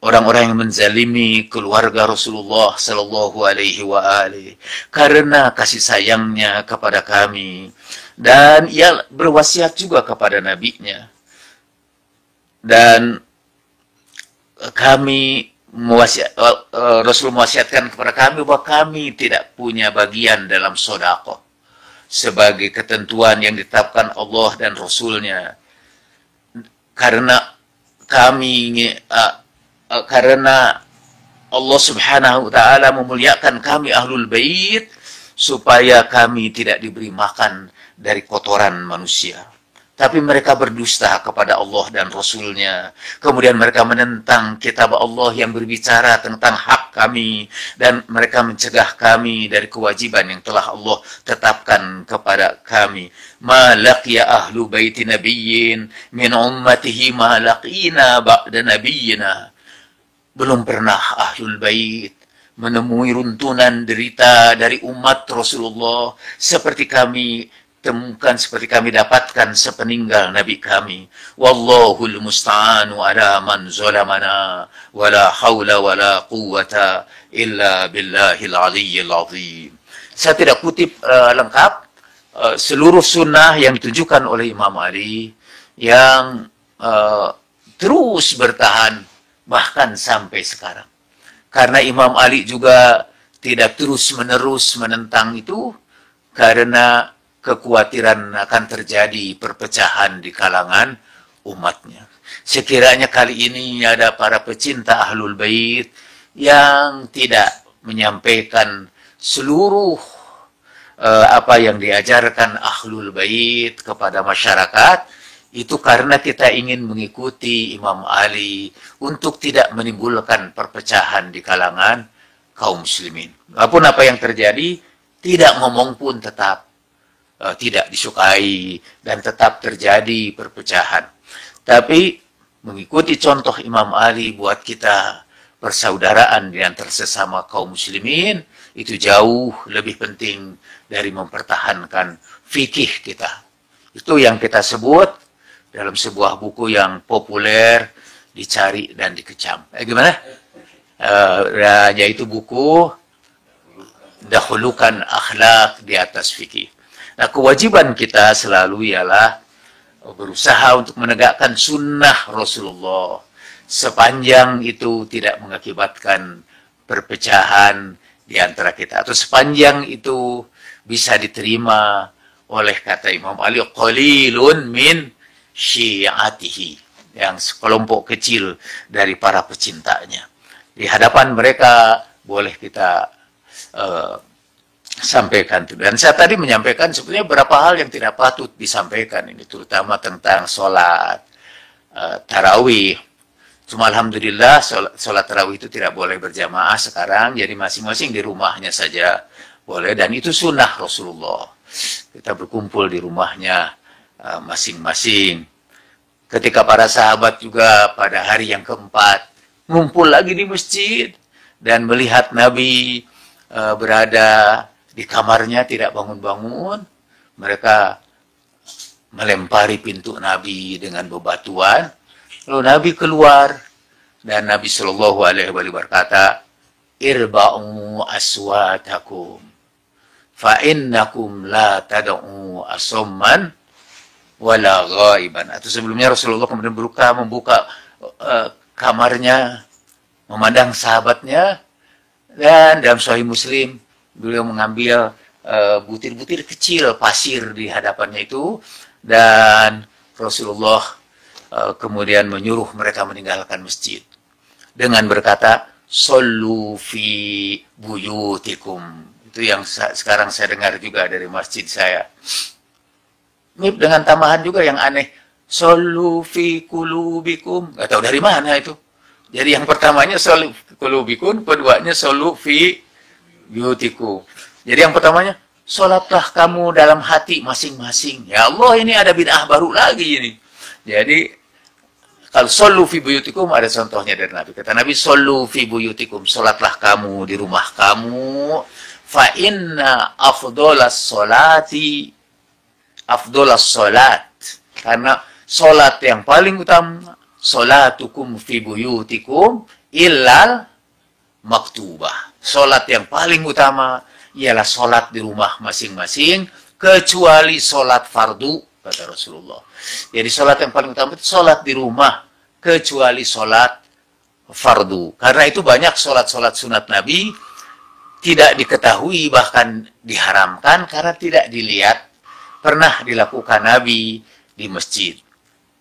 orang-orang yang menzalimi keluarga Rasulullah sallallahu alaihi wa alihi karena kasih sayangnya kepada kami, dan ia berwasiat juga kepada nabinya, dan kami Rasul mewasiatkan kepada kami bahwa kami tidak punya bagian dalam sedekah sebagai ketentuan yang ditetapkan Allah dan Rasulnya, karena Allah Subhanahu wa taala memuliakan kami ahlul bait supaya kami tidak diberi makan dari kotoran manusia. Tapi mereka berdusta kepada Allah dan Rasulnya. Kemudian mereka menentang kitab Allah yang berbicara tentang hak kami. Dan mereka mencegah kami dari kewajiban yang telah Allah tetapkan kepada kami. Ma laqiya ahlu baiti nabiyyin min ummatihi ma laqina ba'da nabiyyina. Belum pernah ahlul bait menemui runtunan derita dari umat Rasulullah seperti kami temukan, seperti kami dapatkan sepeninggal Nabi kami. Wallahul musta'anu ala man zalamana wala hawla wala quwwata illa billahil aliyyil azim. Saya tidak kutip lengkap seluruh sunnah yang ditunjukkan oleh Imam Ali yang terus bertahan bahkan sampai sekarang. Karena Imam Ali juga tidak terus-menerus menentang itu, karena kekhawatiran akan terjadi perpecahan di kalangan umatnya. Sekiranya kali ini ada para pecinta Ahlul Bait yang tidak menyampaikan seluruh apa yang diajarkan Ahlul Bait kepada masyarakat, itu karena kita ingin mengikuti Imam Ali untuk tidak menimbulkan perpecahan di kalangan kaum muslimin. Apapun apa yang terjadi, tidak ngomong pun tetap tidak disukai dan tetap terjadi perpecahan. Tapi mengikuti contoh Imam Ali buat kita persaudaraan di antara sesama kaum muslimin itu jauh lebih penting dari mempertahankan fikih kita. Itu yang kita sebut dalam sebuah buku yang populer dicari dan dikecam. Gimana? Yaitu buku Dahulukan Akhlak di atas Fikih. Nah, kewajiban kita selalu ialah berusaha untuk menegakkan sunnah Rasulullah sepanjang itu tidak mengakibatkan perpecahan di antara kita, atau sepanjang itu bisa diterima oleh kata Imam Ali, qalilun min syi'atihi, yang sekelompok kecil dari para pecintanya. Di hadapan mereka boleh kita sampaikan. Dan saya tadi menyampaikan sebenarnya beberapa hal yang tidak patut disampaikan ini, terutama tentang sholat tarawih. Cuma alhamdulillah sholat tarawih itu tidak boleh berjamaah sekarang, jadi masing-masing di rumahnya saja boleh, dan itu sunnah Rasulullah. Kita berkumpul di rumahnya masing-masing. Ketika para sahabat juga pada hari yang keempat ngumpul lagi di masjid dan melihat Nabi berada di kamarnya tidak bangun-bangun, mereka melempari pintu Nabi dengan bebatuan. Lalu Nabi keluar dan Nabi Shallallahu Alaihi Wasallam berkata, "Irba'u aswatakum, fa innakum la tad'u asomman wala ghaiban." Atau sebelumnya Rasulullah kemudian membuka kamarnya, memandang sahabatnya, dan dalam Sahih Muslim beliau mengambil butir-butir kecil pasir di hadapannya itu, dan Rasulullah kemudian menyuruh mereka meninggalkan masjid dengan berkata, "Shollu fi buyutikum." Itu yang sekarang saya dengar juga dari masjid saya. Ini dengan tambahan juga yang aneh, "Shollu fi kulubikum." Gak tahu dari mana itu. Jadi yang pertamanya "Shollu fi kulubikum", keduanya "Shollu fi buyutikum." Jadi yang pertamanya, "Sholatlah kamu dalam hati masing-masing." Ya Allah, ini ada bid'ah baru lagi ini. Jadi kalau "Shollu fi buyutikum" ada contohnya dari Nabi. Kata Nabi, "Shollu fi buyutikum", sholatlah kamu di rumah kamu. Fa inna afdolas sholati afdolas sholat. Karena sholat yang paling utama, sholatukum fi buyutikum illal maktubah. Sholat yang paling utama ialah sholat di rumah masing-masing, kecuali sholat fardu, kata Rasulullah. Jadi sholat yang paling utama itu sholat di rumah, kecuali sholat fardu. Karena itu banyak sholat-sholat sunat Nabi tidak diketahui, bahkan diharamkan karena tidak dilihat pernah dilakukan Nabi di masjid.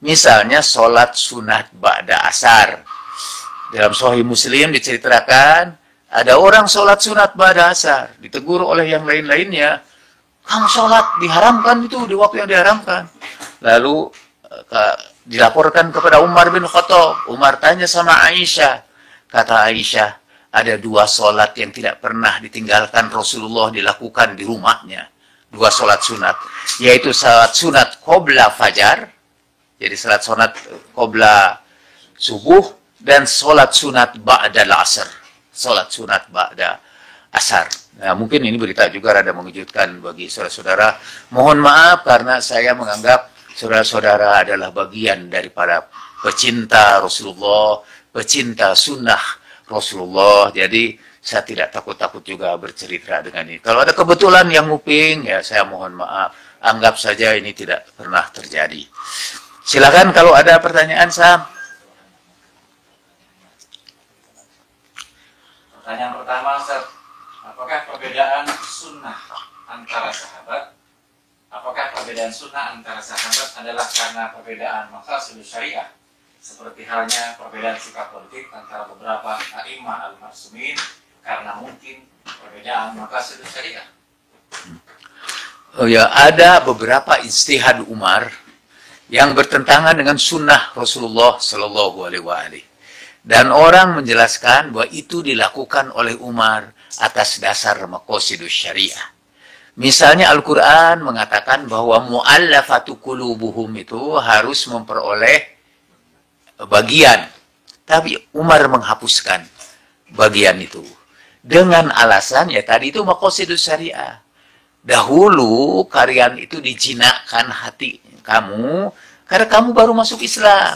Misalnya sholat sunat ba'da asar. Dalam Sahih Muslim diceritakan, ada orang sholat sunat ba'da asar, ditegur oleh yang lain-lainnya, "Kamu sholat diharamkan itu di waktu yang diharamkan." Lalu dilaporkan kepada Umar bin Khattab. Umar tanya sama Aisyah. Kata Aisyah, ada dua sholat yang tidak pernah ditinggalkan Rasulullah dilakukan di rumahnya. Dua sholat sunat, yaitu sholat sunat qobla fajar, jadi sholat sunat qobla subuh, dan sholat sunat ba'da asar, sholat sunat ba'da asar. Nah, mungkin ini berita juga rada mengejutkan bagi saudara-saudara. Mohon maaf karena saya menganggap saudara-saudara adalah bagian daripada pecinta Rasulullah, pecinta sunnah Rasulullah. Jadi saya tidak takut-takut juga bercerita dengan ini. Kalau ada kebetulan yang nguping, ya saya mohon maaf. Anggap saja ini tidak pernah terjadi. Silakan kalau ada pertanyaan, Sam. Pertanyaan pertama, Ustaz. Apakah perbedaan sunnah antara sahabat Apakah perbedaan sunnah antara sahabat adalah karena perbedaan maqasid syariah, seperti halnya perbedaan sikap politik antara beberapa a'immah al-ma'sumin karena mungkin perbedaan maqasid syariah? Oh ya, ada beberapa ijtihad Umar yang bertentangan dengan sunnah Rasulullah Sallallahu Alaihi Wasallam. Dan orang menjelaskan bahwa itu dilakukan oleh Umar atas dasar maqasidus syariah. Misalnya Al-Quran mengatakan bahwa mu'allafatu qulubuhum itu harus memperoleh bagian. Tapi Umar menghapuskan bagian itu. Dengan alasan ya tadi itu maqasidus syariah. Dahulu kalian itu dijinakkan hati kamu karena kamu baru masuk Islam.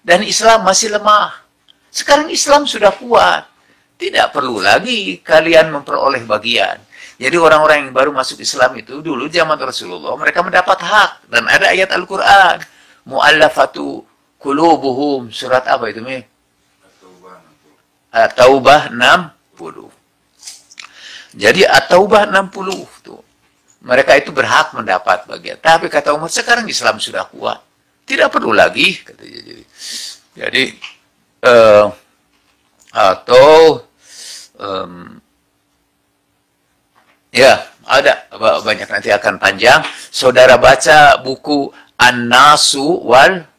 Dan Islam masih lemah. Sekarang Islam sudah kuat. Tidak perlu lagi kalian memperoleh bagian. Jadi orang-orang yang baru masuk Islam itu dulu zaman Rasulullah mereka mendapat hak. Dan ada ayat Al-Quran. Mu'allafatu qulubuhum. Surat apa itu? At-Taubah 60. Jadi At-Taubah 60 tuh. Mereka itu berhak mendapat bagian. Tapi kata Umar, sekarang Islam sudah kuat. Tidak perlu lagi. Katanya. Jadi, ya, ada banyak nanti akan panjang. Saudara baca buku An-Nasu wal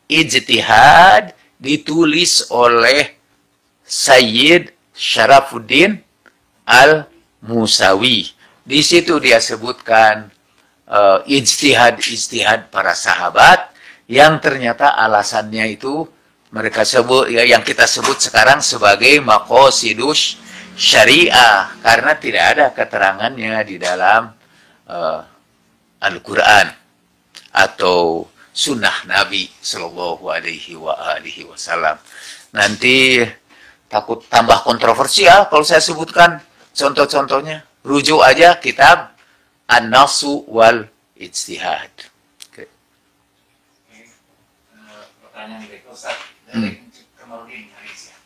Ijtihad ditulis oleh Sayyid Syarafuddin Al-Musawi. Di situ dia sebutkan ijtihad para sahabat yang ternyata alasannya itu mereka sebut ya, yang kita sebut sekarang sebagai maqasidus syariah karena tidak ada keterangannya di dalam Al-Quran atau sunnah Nabi Sallallahu Alaihi Wasallam. Nanti takut tambah kontroversial kalau saya sebutkan contoh-contohnya. Rujuk aja kitab An-Nasu wal Ijtihad. Okay. Pertanyaan berikut Ustaz dari Kamarudin Malaysia.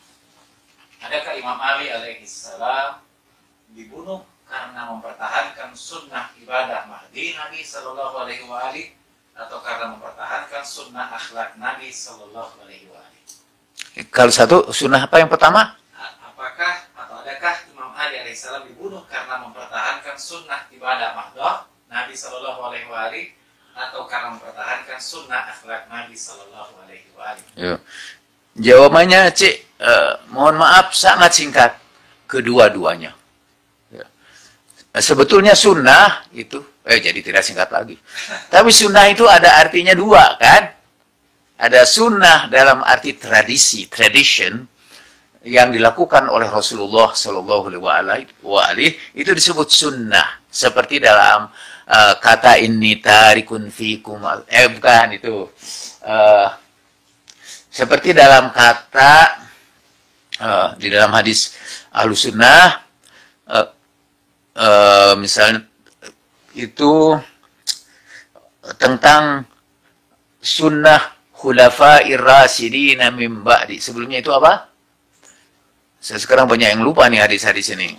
Adakah Imam Ali alaihissalam dibunuh karena mempertahankan sunnah ibadah Mahdi Nabi Sallallahu Alaihi Wasallam atau karena mempertahankan sunnah akhlak Nabi Sallallahu Alaihi Wasallam? Kalau satu sunnah apa yang pertama? Apakah atau adakah Imam Ali alaihissalam dibunuh karena mempertahankan sunnah ibadah mahdoh Nabi Sallallahu Alaihi Wasallam atau karena mempertahankan sunnah akhlak Nabi Sallallahu Alaihi Wasallam? Jawabannya, Cik, mohon maaf sangat singkat, kedua-duanya. Ya. Sebetulnya sunnah itu, jadi tidak singkat lagi. Tapi sunnah itu ada artinya dua, kan? Ada sunnah dalam arti tradisi, tradition, yang dilakukan oleh Rasulullah Sallallahu Alaihi Wasallam itu disebut sunnah. Seperti dalam kata inni tarikun fikum, bukan itu. Seperti dalam kata di dalam hadis Ahlus Sunnah, misalnya itu tentang sunnah khulafa'ir rasyidin min ba'di. Sebelumnya itu apa? Saya sekarang banyak yang lupa nih hadis-hadis ini.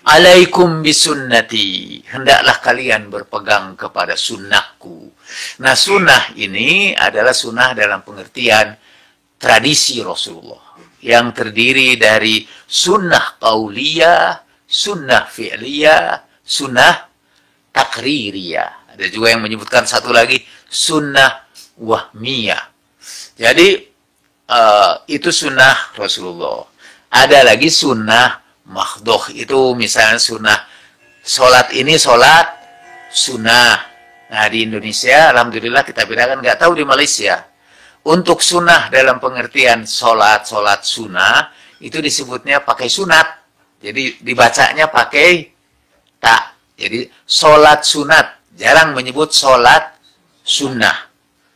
Alaikum bisunnati. Hendaklah kalian berpegang kepada sunnahku. Nah, sunnah ini adalah sunnah dalam pengertian tradisi Rasulullah. Yang terdiri dari sunnah qauliyah, sunnah fi'liyah, sunnah takririyah. Ada juga yang menyebutkan satu lagi, sunnah wahmiyah. Jadi, itu sunnah Rasulullah. Ada lagi sunnah mahdhoh. Itu misalnya sunnah sholat ini sholat sunnah. Nah di Indonesia alhamdulillah kita bedakan, nggak tahu di Malaysia. Untuk sunnah dalam pengertian sholat sunnah itu disebutnya pakai sunat. Jadi dibacanya pakai tak. Jadi sholat sunat, jarang menyebut sholat sunnah.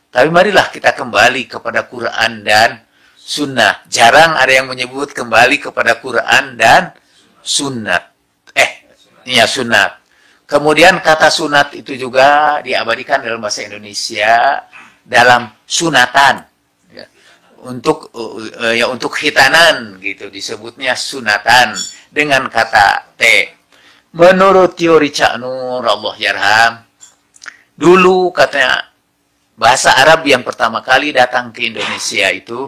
Tapi marilah kita kembali kepada Quran dan sunnah. Jarang ada yang menyebut kembali kepada Quran dan sunnat. Sunnat. Kemudian kata sunat itu juga diabadikan dalam bahasa Indonesia dalam sunatan. Ya. Untuk khitanan gitu disebutnya sunatan dengan kata T. Menurut teori Cak Nur, Allah yarham, dulu katanya bahasa Arab yang pertama kali datang ke Indonesia itu,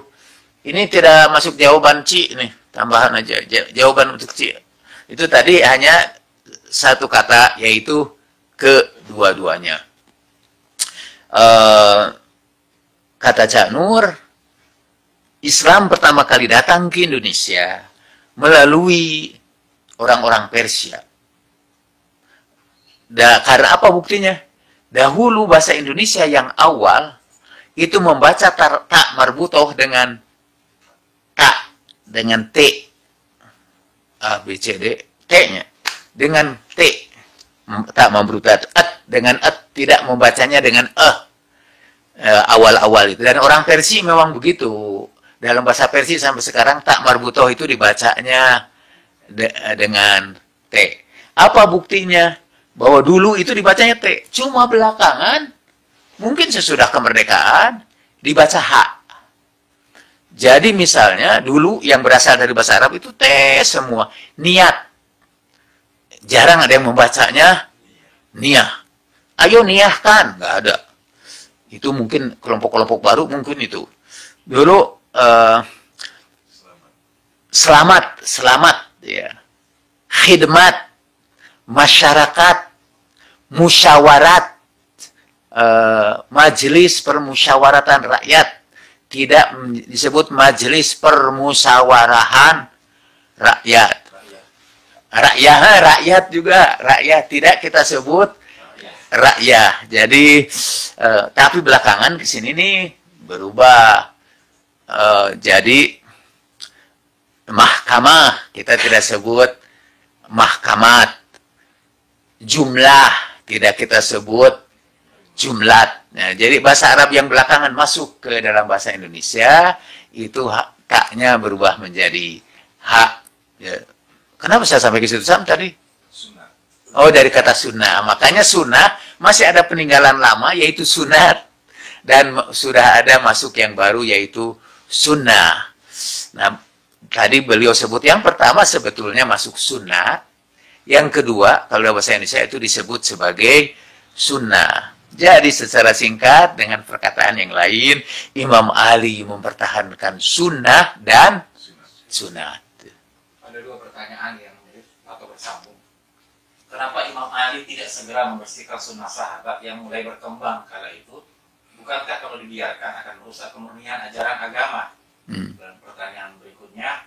ini tidak masuk jawaban Ci nih, tambahan aja, jawaban untuk Ci. Itu tadi hanya satu kata, yaitu kedua-duanya. Kata Cak Nur, Islam pertama kali datang ke Indonesia melalui orang-orang Persia. Karena apa buktinya? Dahulu bahasa Indonesia yang awal itu membaca tak marbutoh dengan tak, dengan T. A, B, C, D, T-nya. Dengan T. Tak marbutoh. Dengan tidak membacanya dengan awal-awal itu. Dan orang Persia memang begitu. Dalam bahasa Persia sampai sekarang tak marbutoh itu dibacanya dengan T. Apa buktinya? Bahwa dulu itu dibacanya T. Cuma belakangan, mungkin sesudah kemerdekaan, dibaca H. Jadi misalnya, dulu yang berasal dari bahasa Arab itu T semua. Niat. Jarang ada yang membacanya niyah. Ayo niyahkan. Nggak ada. Itu mungkin kelompok-kelompok baru, mungkin itu. Dulu, selamat. Ya. Khidmat. Masyarakat, musyawarat, majelis permusyawaratan rakyat, tidak disebut majelis permusyawarahan rakyat. Rakyat juga, rakyat tidak kita sebut rakyat. Jadi, tapi belakangan ke sini nih berubah. Jadi mahkamah kita tidak sebut mahkamat. Jumlah tidak kita sebut jumlat. Nah, jadi bahasa Arab yang belakangan masuk ke dalam bahasa Indonesia itu haknya berubah menjadi hak. Ya. Kenapa saya sampai ke situ Sam tadi? Sunnah. Oh, dari kata sunnah. Makanya sunnah masih ada peninggalan lama yaitu sunat, dan sudah ada masuk yang baru yaitu sunnah. Nah, tadi beliau sebut yang pertama sebetulnya masuk sunnah. Yang kedua, kalau bahasa Indonesia itu disebut sebagai sunnah. Jadi secara singkat dengan perkataan yang lain, Imam Ali mempertahankan sunnah dan sunat. Ada dua pertanyaan yang mirip atau bersambung. Kenapa Imam Ali tidak segera membersihkan sunnah sahabat yang mulai berkembang kala itu? Bukankah kalau dibiarkan akan merusak kemurnian ajaran agama? Dan pertanyaan berikutnya,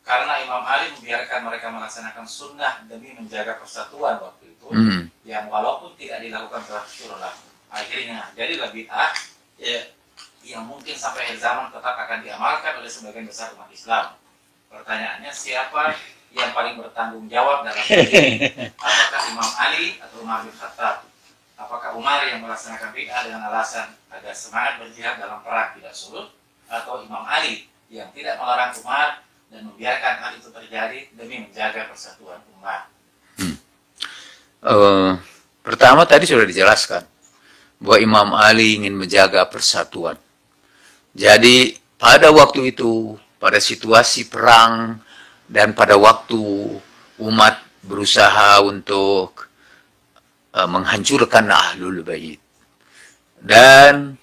karena Imam Ali membiarkan mereka melaksanakan sunnah demi menjaga persatuan waktu itu, yang walaupun tidak dilakukan secara keseluruhan, akhirnya jadilah bid'ah yang mungkin sampai akhir zaman tetap akan diamalkan oleh sebagian besar umat Islam. Pertanyaannya, siapa yang paling bertanggung jawab dalam ini? Apakah Imam Ali atau Umar bin Khattab? Apakah Umar yang melaksanakan bid'ah dengan alasan agar semangat berjihad dalam perang tidak surut, atau Imam Ali yang tidak melarang Umar dan membiarkan hal itu terjadi demi menjaga persatuan umat? Pertama tadi sudah dijelaskan bahwa Imam Ali ingin menjaga persatuan. Jadi pada waktu itu, pada situasi perang dan pada waktu umat berusaha untuk menghancurkan Ahlul Bait, dan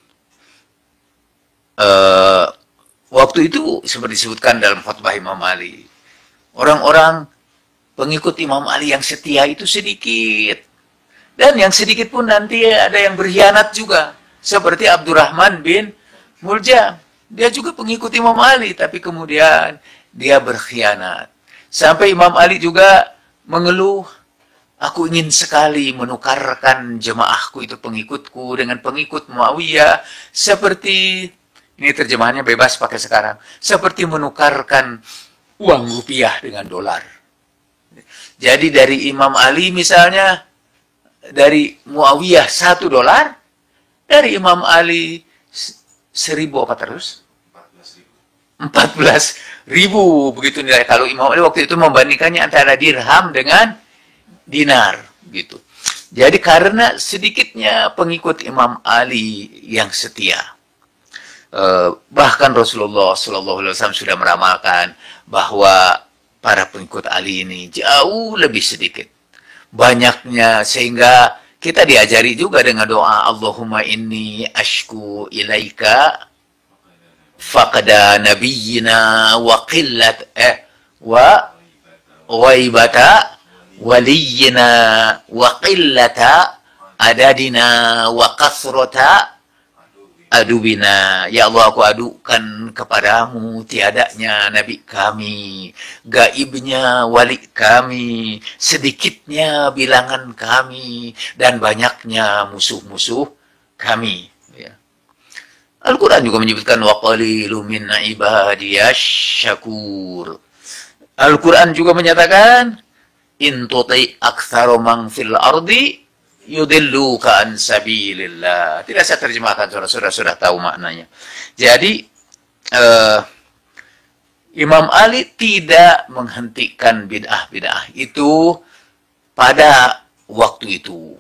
waktu itu seperti disebutkan dalam khutbah Imam Ali, orang-orang pengikut Imam Ali yang setia itu sedikit. Dan yang sedikit pun nanti ada yang berkhianat juga. Seperti Abdurrahman bin Muljam. Dia juga pengikut Imam Ali, tapi kemudian dia berkhianat. Sampai Imam Ali juga mengeluh, aku ingin sekali menukarkan jemaahku itu, pengikutku, dengan pengikut Muawiyah, seperti ini terjemahannya bebas pakai sekarang. Seperti menukarkan uang rupiah dengan dolar. Jadi dari Imam Ali misalnya, dari Muawiyah $1, dari Imam Ali 1.000 apa terus? 14.000 begitu nilai. Kalau Imam Ali waktu itu membandingkannya antara dirham dengan dinar gitu. Jadi karena sedikitnya pengikut Imam Ali yang setia. Bahkan Rasulullah SAW sudah meramalkan bahwa para pengikut Ali ini jauh lebih sedikit. banyaknya, sehingga kita diajari juga dengan doa Allahumma inni ashku ilaika faqda nabiyyina wa qillat wa waibata waliyina wa qillata adadina wa kasrota adubina. Ya Allah, aku adukan kepadamu tiadanya nabi kami, gaibnya wali kami, sedikitnya bilangan kami, dan banyaknya musuh-musuh kami. Ya. Al-Quran juga menyebutkan wa qalilum min ibadiyash syakur. Al-Quran juga menyatakan in tuti aktsaru man fil ardi yudilluka an sabilillah. Tidak saya terjemahkan, saudara sudah tahu maknanya. Jadi Imam Ali tidak menghentikan bid'ah-bid'ah itu pada waktu itu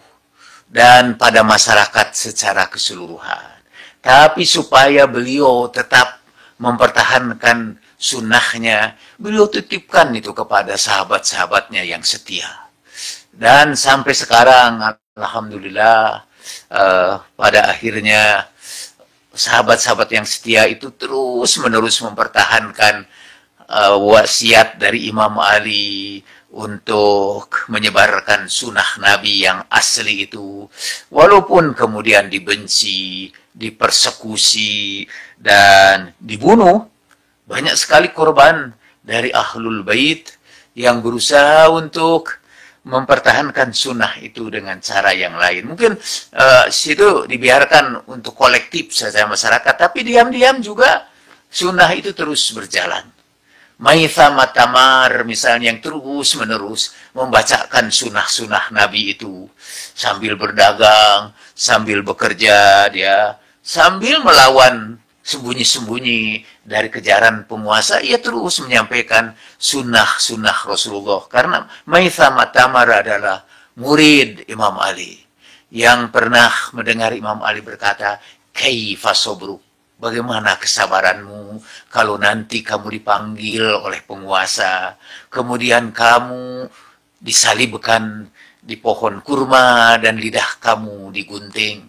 dan pada masyarakat secara keseluruhan. Tapi supaya beliau tetap mempertahankan sunnahnya, beliau titipkan itu kepada sahabat-sahabatnya yang setia. Dan sampai sekarang, alhamdulillah, pada akhirnya sahabat-sahabat yang setia itu terus-menerus mempertahankan wasiat dari Imam Ali untuk menyebarkan sunnah Nabi yang asli itu. Walaupun kemudian dibenci, dipersekusi, dan dibunuh, banyak sekali korban dari Ahlul Bait yang berusaha untuk mempertahankan sunnah itu dengan cara yang lain. Mungkin situ dibiarkan untuk kolektif saja masyarakat, tapi diam-diam juga sunnah itu terus berjalan. Maitham Tamar misalnya yang terus-menerus membacakan sunnah-sunnah Nabi itu sambil berdagang, sambil bekerja, dia sambil melawan sembunyi-sembunyi dari kejaran penguasa, ia terus menyampaikan sunnah-sunnah Rasulullah. Karena Maitham Tamar adalah murid Imam Ali yang pernah mendengar Imam Ali berkata, kaifa sobruk, bagaimana kesabaranmu kalau nanti kamu dipanggil oleh penguasa, kemudian kamu disalibkan di pohon kurma dan lidah kamu digunting.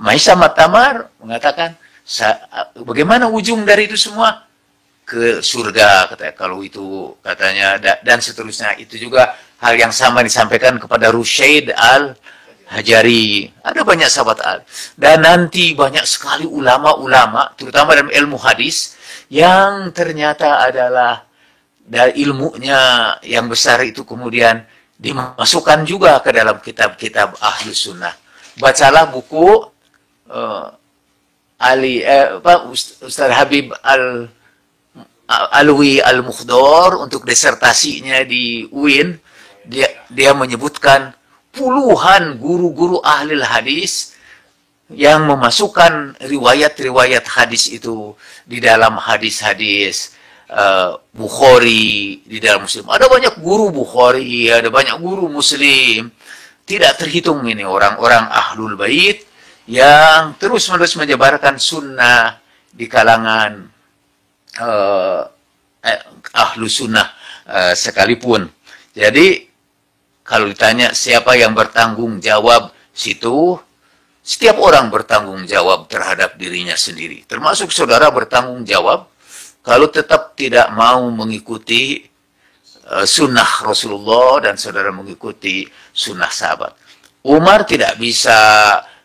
Maisa Matamar mengatakan, bagaimana ujung dari itu semua? Ke surga, katanya. Kalau itu katanya, dan seterusnya. Itu juga hal yang sama disampaikan kepada Rusyaid al-Hajari. Ada banyak sahabat al. Dan nanti banyak sekali ulama-ulama, terutama dalam ilmu hadis, yang ternyata adalah dari ilmunya yang besar itu kemudian dimasukkan juga ke dalam kitab-kitab Ahlus Sunnah. Bacalah buku Ustaz Habib Alwi Al-Mukhdor untuk disertasinya di UIN. Dia menyebutkan puluhan guru-guru ahli hadis yang memasukkan riwayat-riwayat hadis itu di dalam hadis-hadis Bukhari, di dalam Muslim. Ada banyak guru Bukhari, ada banyak guru Muslim. Tidak terhitung ini orang-orang Ahlul Bait yang terus-menerus menyebarkan sunnah di kalangan ahlu sunnah sekalipun. Jadi kalau ditanya siapa yang bertanggung jawab situ, setiap orang bertanggung jawab terhadap dirinya sendiri. Termasuk saudara bertanggung jawab kalau tetap tidak mau mengikuti sunnah Rasulullah dan saudara mengikuti sunnah sahabat. Umar tidak bisa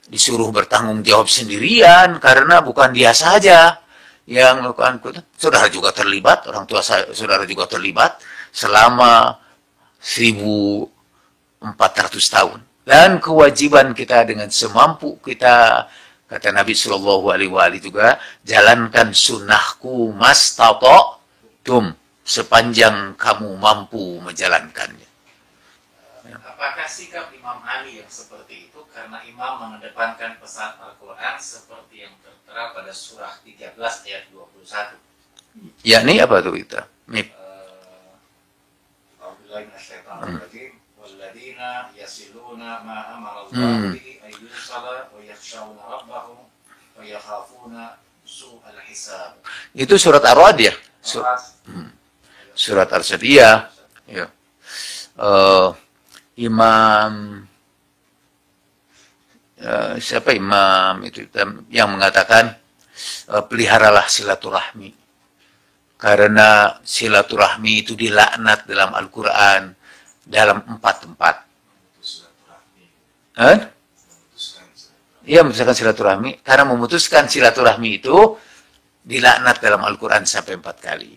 disuruh bertanggung jawab sendirian karena bukan dia saja yang melakukan. Saudara juga terlibat, orang tua saudara juga terlibat selama 1400 tahun. Dan kewajiban kita dengan semampu kita, kata Nabi Shallallahu Alaihi Wasallam juga, jalankan sunnahku mastata'tum, sepanjang kamu mampu menjalankannya. Apakah sikap Imam Ali yang seperti itu karena Imam mengedepankan pesan Al-Quran seperti yang tertera pada surah 13 ayat 21? Yakni apa tuh kita? Walladzina yasiluna ma amara Allah bihi an yusala wa yakhshawna rabbahum wa yakhafuna su'al hisab. Itu surat Ar-Ra'd ya? Surat Ar-Ra'd, iya. Ya. eh, Imam siapa imam itu yang mengatakan peliharalah silaturahmi karena silaturahmi itu dilaknat dalam Al-Quran dalam 4 tempat. Iya, memutuskan silaturahmi karena memutuskan silaturahmi itu dilaknat dalam Al-Quran sampai 4 kali.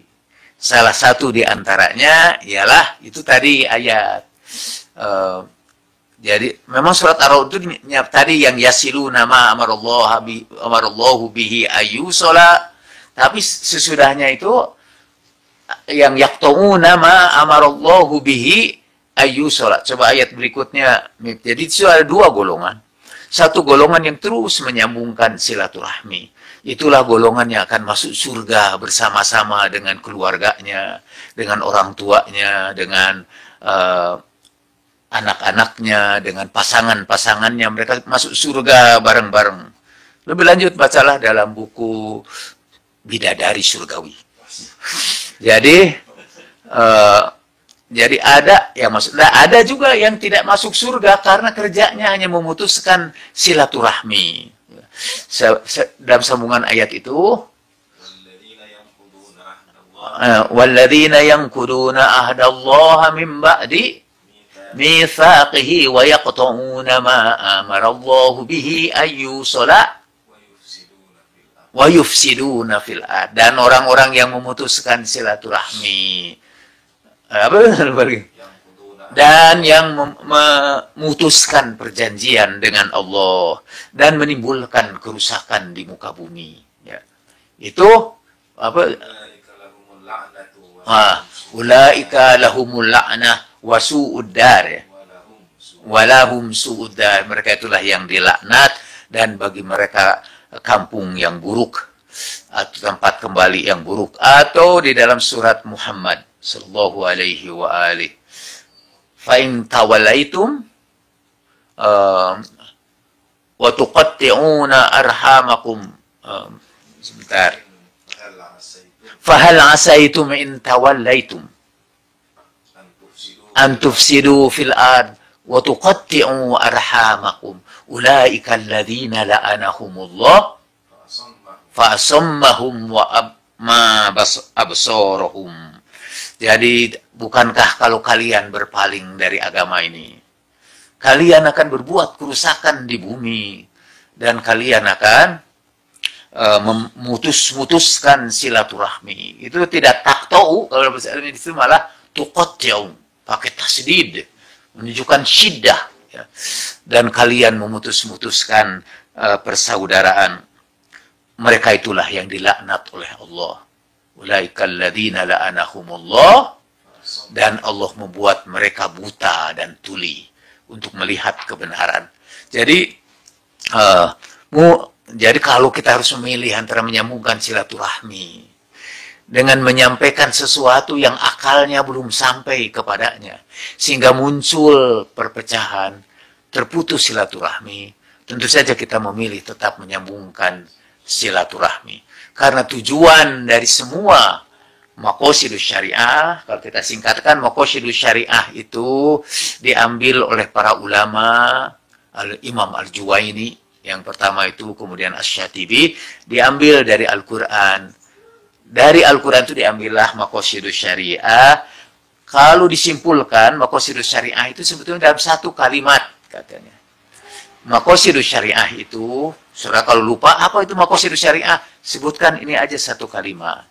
Salah satu di antaranya ialah itu tadi ayat. Jadi memang surat Ar-Ra'd itu tadi yang yasiluna ma amarallahu bihi ayyusala, tapi sesudahnya itu yang yaqta'una ma amarallahu bihi ayyusala. Coba ayat berikutnya. Jadi itu ada 2 golongan. Satu golongan yang terus menyambungkan silaturahmi. Itulah golongan yang akan masuk surga bersama-sama dengan keluarganya, dengan orang tuanya, dengan anak-anaknya, dengan pasangan-pasangannya. Mereka masuk surga bareng-bareng. Lebih lanjut, bacalah dalam buku Bidadari Surgawi. Jadi ada yang masuk, ada juga yang tidak masuk surga karena kerjanya hanya memutuskan silaturahmi. Dalam sambungan ayat itu, walladzina yanquduna ahdallaha min ba'di mitsaqihi wa yaqta'una ma amarallahu bihi ayyusala wa yufsiduna fil ard. Dan orang-orang yang memutuskan silaturahmi dan yang memutuskan perjanjian dengan Allah dan menimbulkan kerusakan di muka bumi, ya. Itu apa? Ulaika lahumul la'nah wa su'ud dar, ya. Walahum su'ud dar. Mereka itulah yang dilaknat dan bagi mereka kampung yang buruk atau tempat kembali yang buruk. Atau di dalam surat Muhammad sallallahu alaihi wa alihi, fa in tawallaitum wa tuqatti'una arhamakum, sebentar, fa hal asaitum in tawallaitum an tufsidu fil ard wa tuqatti'u arhamakum ulaika alladhina la'anahumullah fa asammahum wa absarahum. Jadi, bukankah kalau kalian berpaling dari agama ini, kalian akan berbuat kerusakan di bumi, dan kalian akan memutuskan silaturahmi. Itu tidak taktau, kalau bahasa Arab itu malah tuqatti'u, pakai tasdid, menunjukkan syiddah, ya. Dan kalian memutuskan persaudaraan. Mereka itulah yang dilaknat oleh Allah. Ulaika alladzina la'anahumullah, dan Allah membuat mereka buta dan tuli untuk melihat kebenaran. Jadi jadi kalau kita harus memilih antara menyambungkan silaturahmi dengan menyampaikan sesuatu yang akalnya belum sampai kepadanya sehingga muncul perpecahan, terputus silaturahmi, tentu saja kita memilih tetap menyambungkan silaturahmi. Karena tujuan dari semua maqasidus syariah, kalau kita singkatkan, maqasidus syariah itu diambil oleh para ulama, Imam Al-Juwaini yang pertama itu, kemudian Asy-Syatibi, diambil dari Al-Quran. Dari Al-Quran itu diambillah maqasidus syariah. Kalau disimpulkan, maqasidus syariah itu sebetulnya dalam satu kalimat, katanya. Maqasidus syariah itu, saudara kalau lupa apa itu maqasidus syariah, sebutkan ini aja satu kalimat.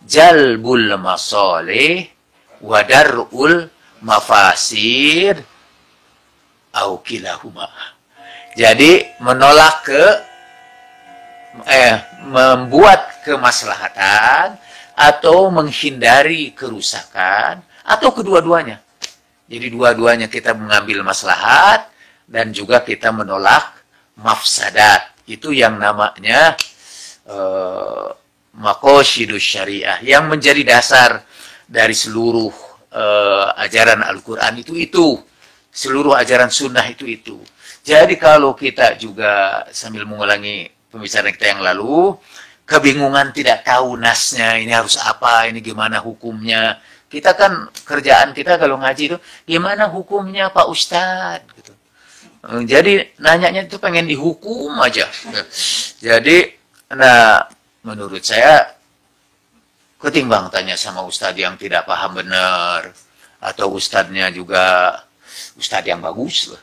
Jalbul masalih wa dar'ul mafasid au kilahuma. Jadi menolak membuat kemaslahatan atau menghindari kerusakan atau kedua-duanya. Jadi dua-duanya kita mengambil maslahat dan juga kita menolak mafsadat. Itu yang namanya maqasidus syariah, yang menjadi dasar dari seluruh ajaran Al-Quran itu. Seluruh ajaran sunnah itu. Jadi kalau kita juga sambil mengulangi pembicaraan kita yang lalu, kebingungan tidak tahu nasnya, ini harus apa, ini gimana hukumnya, Kita kan kerjaan kita kalau ngaji itu gimana hukumnya Pak Ustadz gitu. Jadi nanyanya itu pengen dihukum aja. Jadi nah menurut saya ketimbang tanya sama ustadz yang tidak paham benar atau ustadznya juga ustadz yang bagus,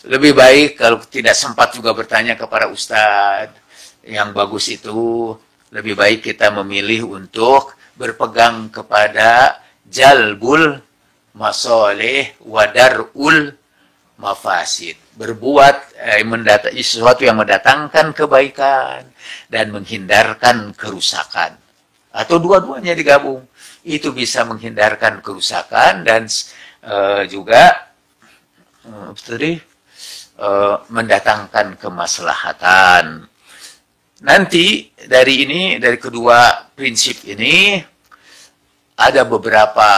lebih baik kalau tidak sempat juga bertanya kepada ustadz yang bagus itu, lebih baik kita memilih untuk berpegang kepada jalbul masoleh wadarul mafasid, berbuat sesuatu yang mendatangkan kebaikan dan menghindarkan kerusakan, atau dua-duanya digabung, itu bisa menghindarkan kerusakan dan juga mendatangkan kemaslahatan. Nanti dari kedua prinsip ini ada beberapa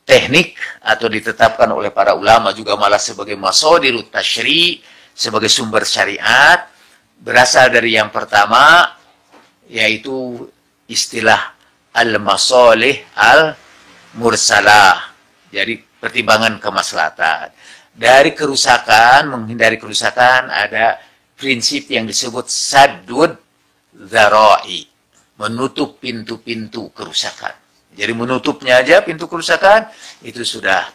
teknik atau ditetapkan oleh para ulama juga malah sebagai masadirut tasyri', sebagai sumber syariat, berasal dari yang pertama yaitu istilah al-masalih al-mursalah. Jadi pertimbangan kemaslahatan. Dari kerusakan, menghindari kerusakan, ada prinsip yang disebut saddud dzara'i, menutup pintu-pintu kerusakan. Jadi menutupnya aja pintu kerusakan, itu sudah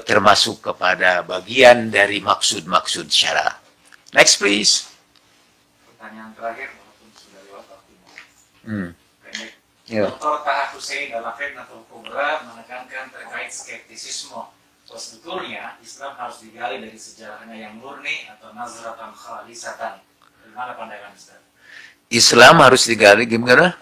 termasuk kepada bagian dari maksud-maksud syara. Next please. Pertanyaan terakhir, walaupun sudah lewat waktunya. Pendek. Yeah. Dr. Taha Hussein dalam Fitnatul Kubra menekankan terkait skeptisisme. Sebetulnya Islam harus digali dari sejarahnya yang murni atau nazratan khalisatan. Bagaimana pandangan Ustaz? Islam harus digali gimana?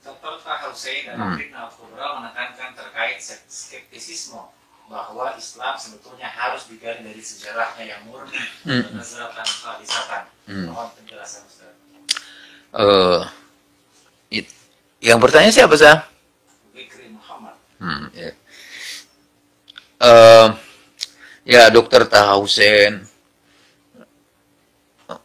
Dr. Taha Hussein dalam Fitnatul Kubra menekankan terkait skeptisisme bahwa Islam sebetulnya harus digali dari sejarahnya yang murni atau nazratan khalisatan. Mohon penjelasan Ustaz. Yang bertanya siapa sah? Fikri Muhammad. Ya. Ya, Dr. Taha Hussein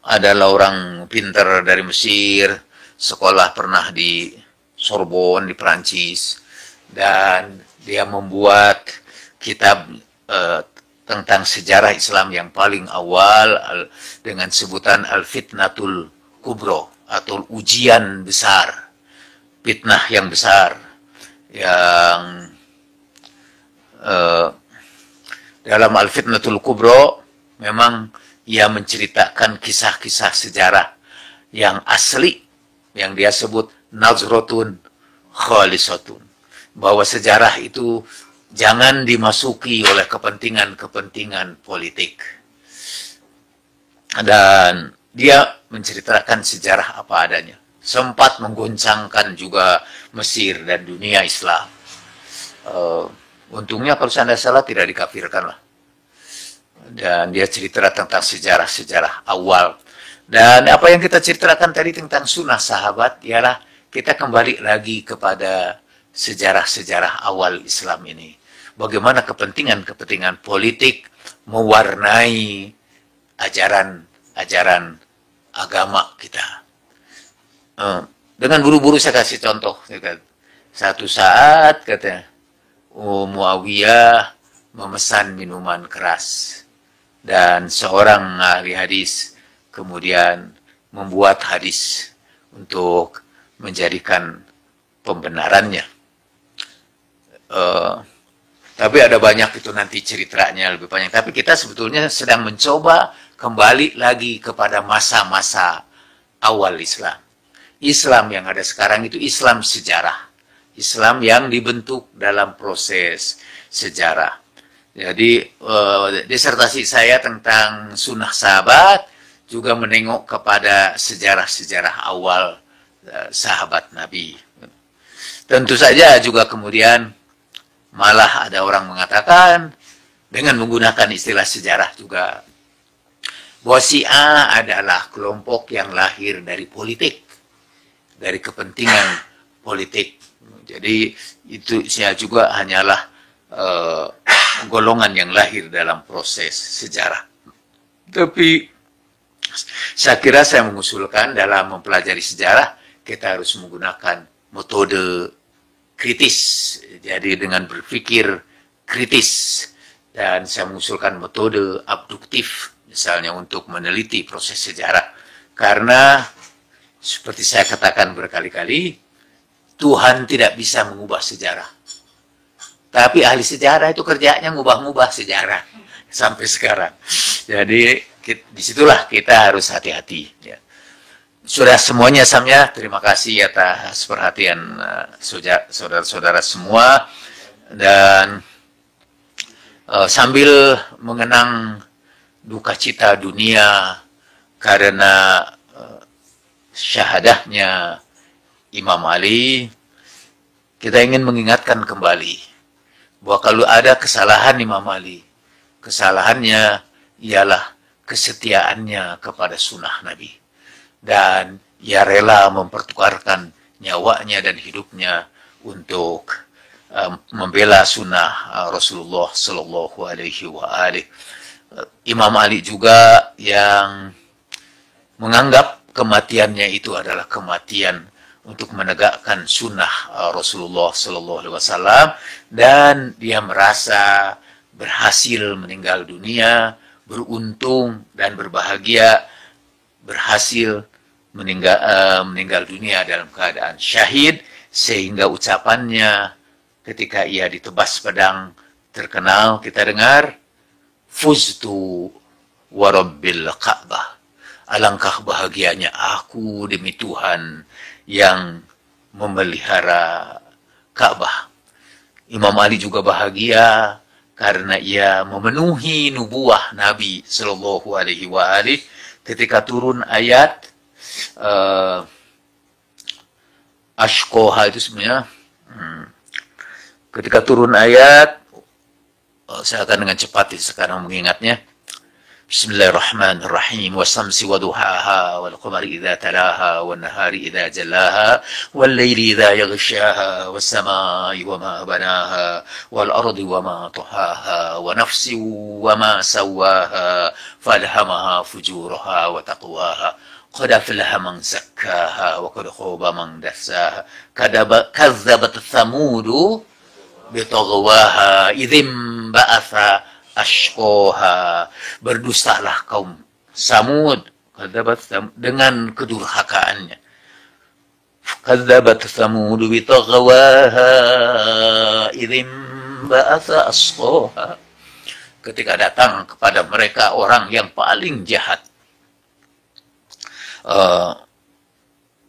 adalah orang pintar dari Mesir, sekolah pernah di Sorbonne di Prancis, dan dia membuat kitab tentang sejarah Islam yang paling awal dengan sebutan Al-Fitnatul Kubro atau ujian besar, fitnah yang besar, yang dalam Al-Fitnatul Kubro memang ia menceritakan kisah-kisah sejarah yang asli, yang dia sebut nazratun khalisatun, bahwa sejarah itu jangan dimasuki oleh kepentingan-kepentingan politik. Dan dia menceritakan sejarah apa adanya, sempat menggoncangkan juga Mesir dan dunia Islam. Untungnya kalau saya tidak salah tidak dikafirkan lah. Dan dia cerita tentang sejarah-sejarah awal. Dan apa yang kita ceritakan tadi tentang sunnah sahabat, ialah kita kembali lagi kepada sejarah-sejarah awal Islam ini. Bagaimana kepentingan-kepentingan politik mewarnai ajaran agama kita. Dengan buru-buru saya kasih contoh. Satu saat katanya, Muawiyah memesan minuman keras, dan seorang ahli hadis kemudian membuat hadis untuk menjadikan pembenarannya. Tapi ada banyak itu nanti ceritanya lebih banyak. Tapi kita sebetulnya sedang mencoba kembali lagi kepada masa-masa awal Islam. Islam yang ada sekarang itu Islam sejarah. Islam yang dibentuk dalam proses sejarah. Jadi disertasi saya tentang sunnah sahabat juga menengok kepada sejarah-sejarah awal sahabat Nabi. Tentu saja juga kemudian malah ada orang mengatakan dengan menggunakan istilah sejarah juga bahwa Syiah adalah kelompok yang lahir dari politik, dari kepentingan politik. Jadi itu Syiah juga hanyalah golongan yang lahir dalam proses sejarah. Tapi saya kira saya mengusulkan dalam mempelajari sejarah kita harus menggunakan metode kritis. Jadi dengan berpikir kritis. Dan saya mengusulkan metode abduktif, misalnya untuk meneliti proses sejarah. Karena seperti saya katakan berkali-kali, Tuhan tidak bisa mengubah sejarah. Tapi ahli sejarah itu kerjanya ngubah-ngubah sejarah sampai sekarang. Jadi disitulah kita harus hati-hati. Ya. Sudah semuanya Samnya, terima kasih atas perhatian saudara-saudara semua. Dan sambil mengenang duka cita dunia karena syahadahnya Imam Ali, kita ingin mengingatkan kembali bahwa kalau ada kesalahan Imam Ali, kesalahannya ialah kesetiaannya kepada sunnah Nabi. Dan ia rela mempertukarkan nyawanya dan hidupnya untuk membela sunnah Rasulullah Sallallahu Alaihi Wasallam. Imam Ali juga yang menganggap kematiannya itu adalah kematian untuk menegakkan sunnah Rasulullah Sallallahu Alaihi Wasallam, dan dia merasa berhasil meninggal dunia, beruntung dan berbahagia, berhasil meninggal dunia dalam keadaan syahid, sehingga ucapannya ketika ia ditebas pedang terkenal kita dengar, fuztu warabbil Ka'bah. Alangkah bahagianya aku demi Tuhan yang memelihara Ka'bah. Imam Ali juga bahagia karena ia memenuhi nubuah Nabi Sallallahu Alaihi Wasallam ketika turun ayat Ashqoha itu sebenarnya ketika turun ayat, saya akan dengan cepat sekarang mengingatnya. Bismillahirrahmanirrahim. Wassamsi waduhaha wal qamari idza talaha wan nahari idza jallaha wal laili idza yaghshaha was samai wama banaha wal ardi wama tahaha wa nafsin wama sawaha falhamaha fujuraha wa taqwaha qad aflaha man zakkaha wa qad khaba man dassaha kadzabat thamud bitagwaha idzim ba'atha ashqoha. Berdustalah kaum Samud dengan kedurhakaannya. Kadzabat Thamud bitagwaha idzim ba'atha ashqoha. Ketika datang kepada mereka orang yang paling jahat.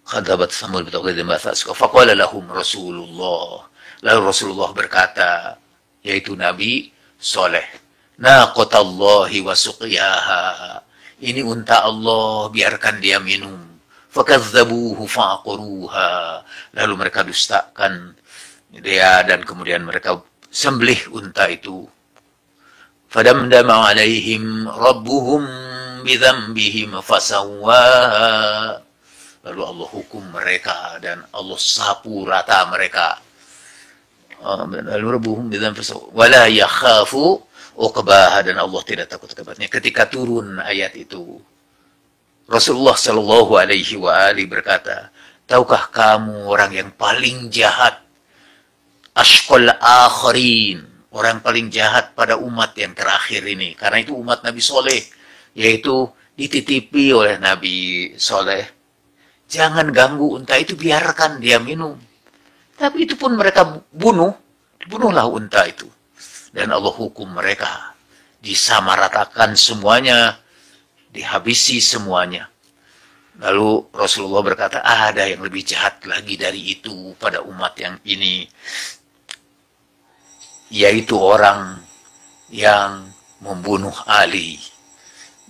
Kadzabat Thamud bitagwaha idzim ba'atha ashqoha. Faqala lahum Rasulullah. Lalu Rasulullah berkata, yaitu Nabi Soleh, naqatallahi wa suqiyaha. Ini unta Allah, biarkan dia minum. Fakadzabuhu fa'aqruha. Lalu mereka dustakan dia dan kemudian mereka sembelih unta itu. Fadamdama alaihim rabbuhum bidzambihim fasawwaha. Lalu Allah hukum mereka dan Allah sapu rata mereka. Lalu rabbuhum bidzambihim fasawwaha wala yakhafu uqbaha, dan Allah tidak takut kepadanya. Ketika turun ayat itu, Rasulullah Shallallahu Alaihi Wasallam berkata, tahukah kamu orang yang paling jahat, ashqal akhirin, orang paling jahat pada umat yang terakhir ini, karena itu umat Nabi Soleh, yaitu dititipi oleh Nabi Soleh. Jangan ganggu unta itu, biarkan dia minum. Tapi itu pun mereka bunuhlah unta itu. Dan Allah hukum mereka, disamaratakan semuanya, dihabisi semuanya. Lalu Rasulullah berkata, ada yang lebih jahat lagi dari itu pada umat yang ini, yaitu orang yang membunuh Ali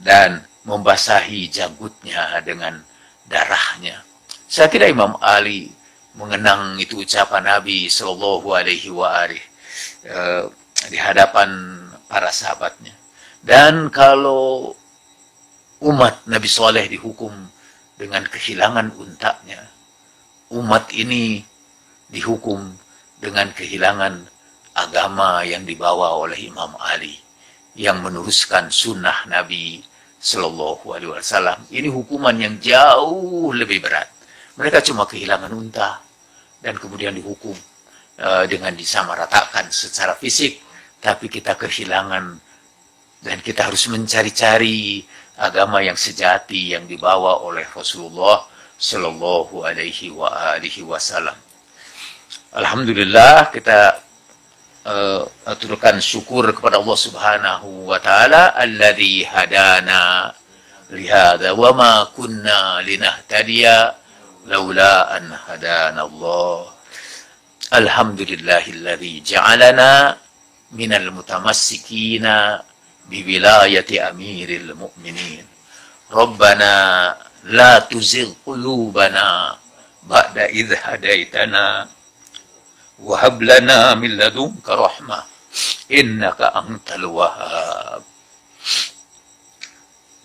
dan membasahi janggutnya dengan darahnya. Saya kira Imam Ali mengenang itu ucapan Nabi Sallallahu Alaihi Wasallam di hadapan para sahabatnya. Dan kalau umat Nabi Soleh dihukum dengan kehilangan untanya, umat ini dihukum dengan kehilangan agama yang dibawa oleh Imam Ali yang meneruskan sunnah Nabi Sallallahu Alaihi Wasallam. Ini hukuman yang jauh lebih berat. Mereka cuma kehilangan unta dan kemudian dihukum dengan disamaratakan secara fisik, tapi kita kehilangan dan kita harus mencari-cari agama yang sejati yang dibawa oleh Rasulullah Shallallahu Alaihi Wasallam. Alhamdulillah kita aturkan syukur kepada Allah Subhanahu wa taala alladzi hadana lihada wa ma kunna linahtadiya laula an hadana Allah. Alhamdulillahilladzi ja'alana minal mutamassikina biwilayati amiril mu'minin. Rabbana la tuzigh qulubana ba'da idh hadaitana wa hab lana min ladunka rahmah innaka antal wahhab.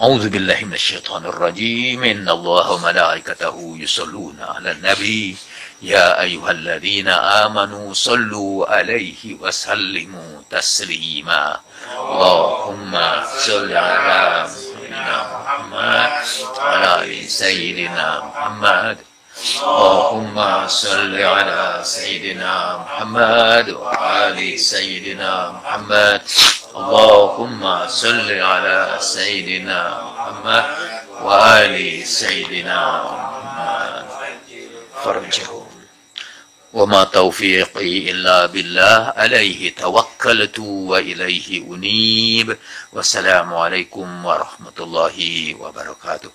A'udzu billahi minasyaitonir rajim. Innallaha wa malaikatahu yusholluna 'alan nabi ya ayyuhalladzina amanu sallu 'alaihi wa sallimu taslima. Allahumma shalli 'ala sayyidina Muhammad wa 'ala ali sayyidina Muhammad. Allahumma salli 'ala sayyidina Muhammad wa 'ala ali sayyidina Muhammad. Allahumma salli 'ala sayyidina Muhammad wa 'ala ali sayyidina Muhammad. Farjahum. وما توفيقي إلا بالله عليه توكلت وإليه أنيب. والسلام عليكم ورحمة الله وبركاته.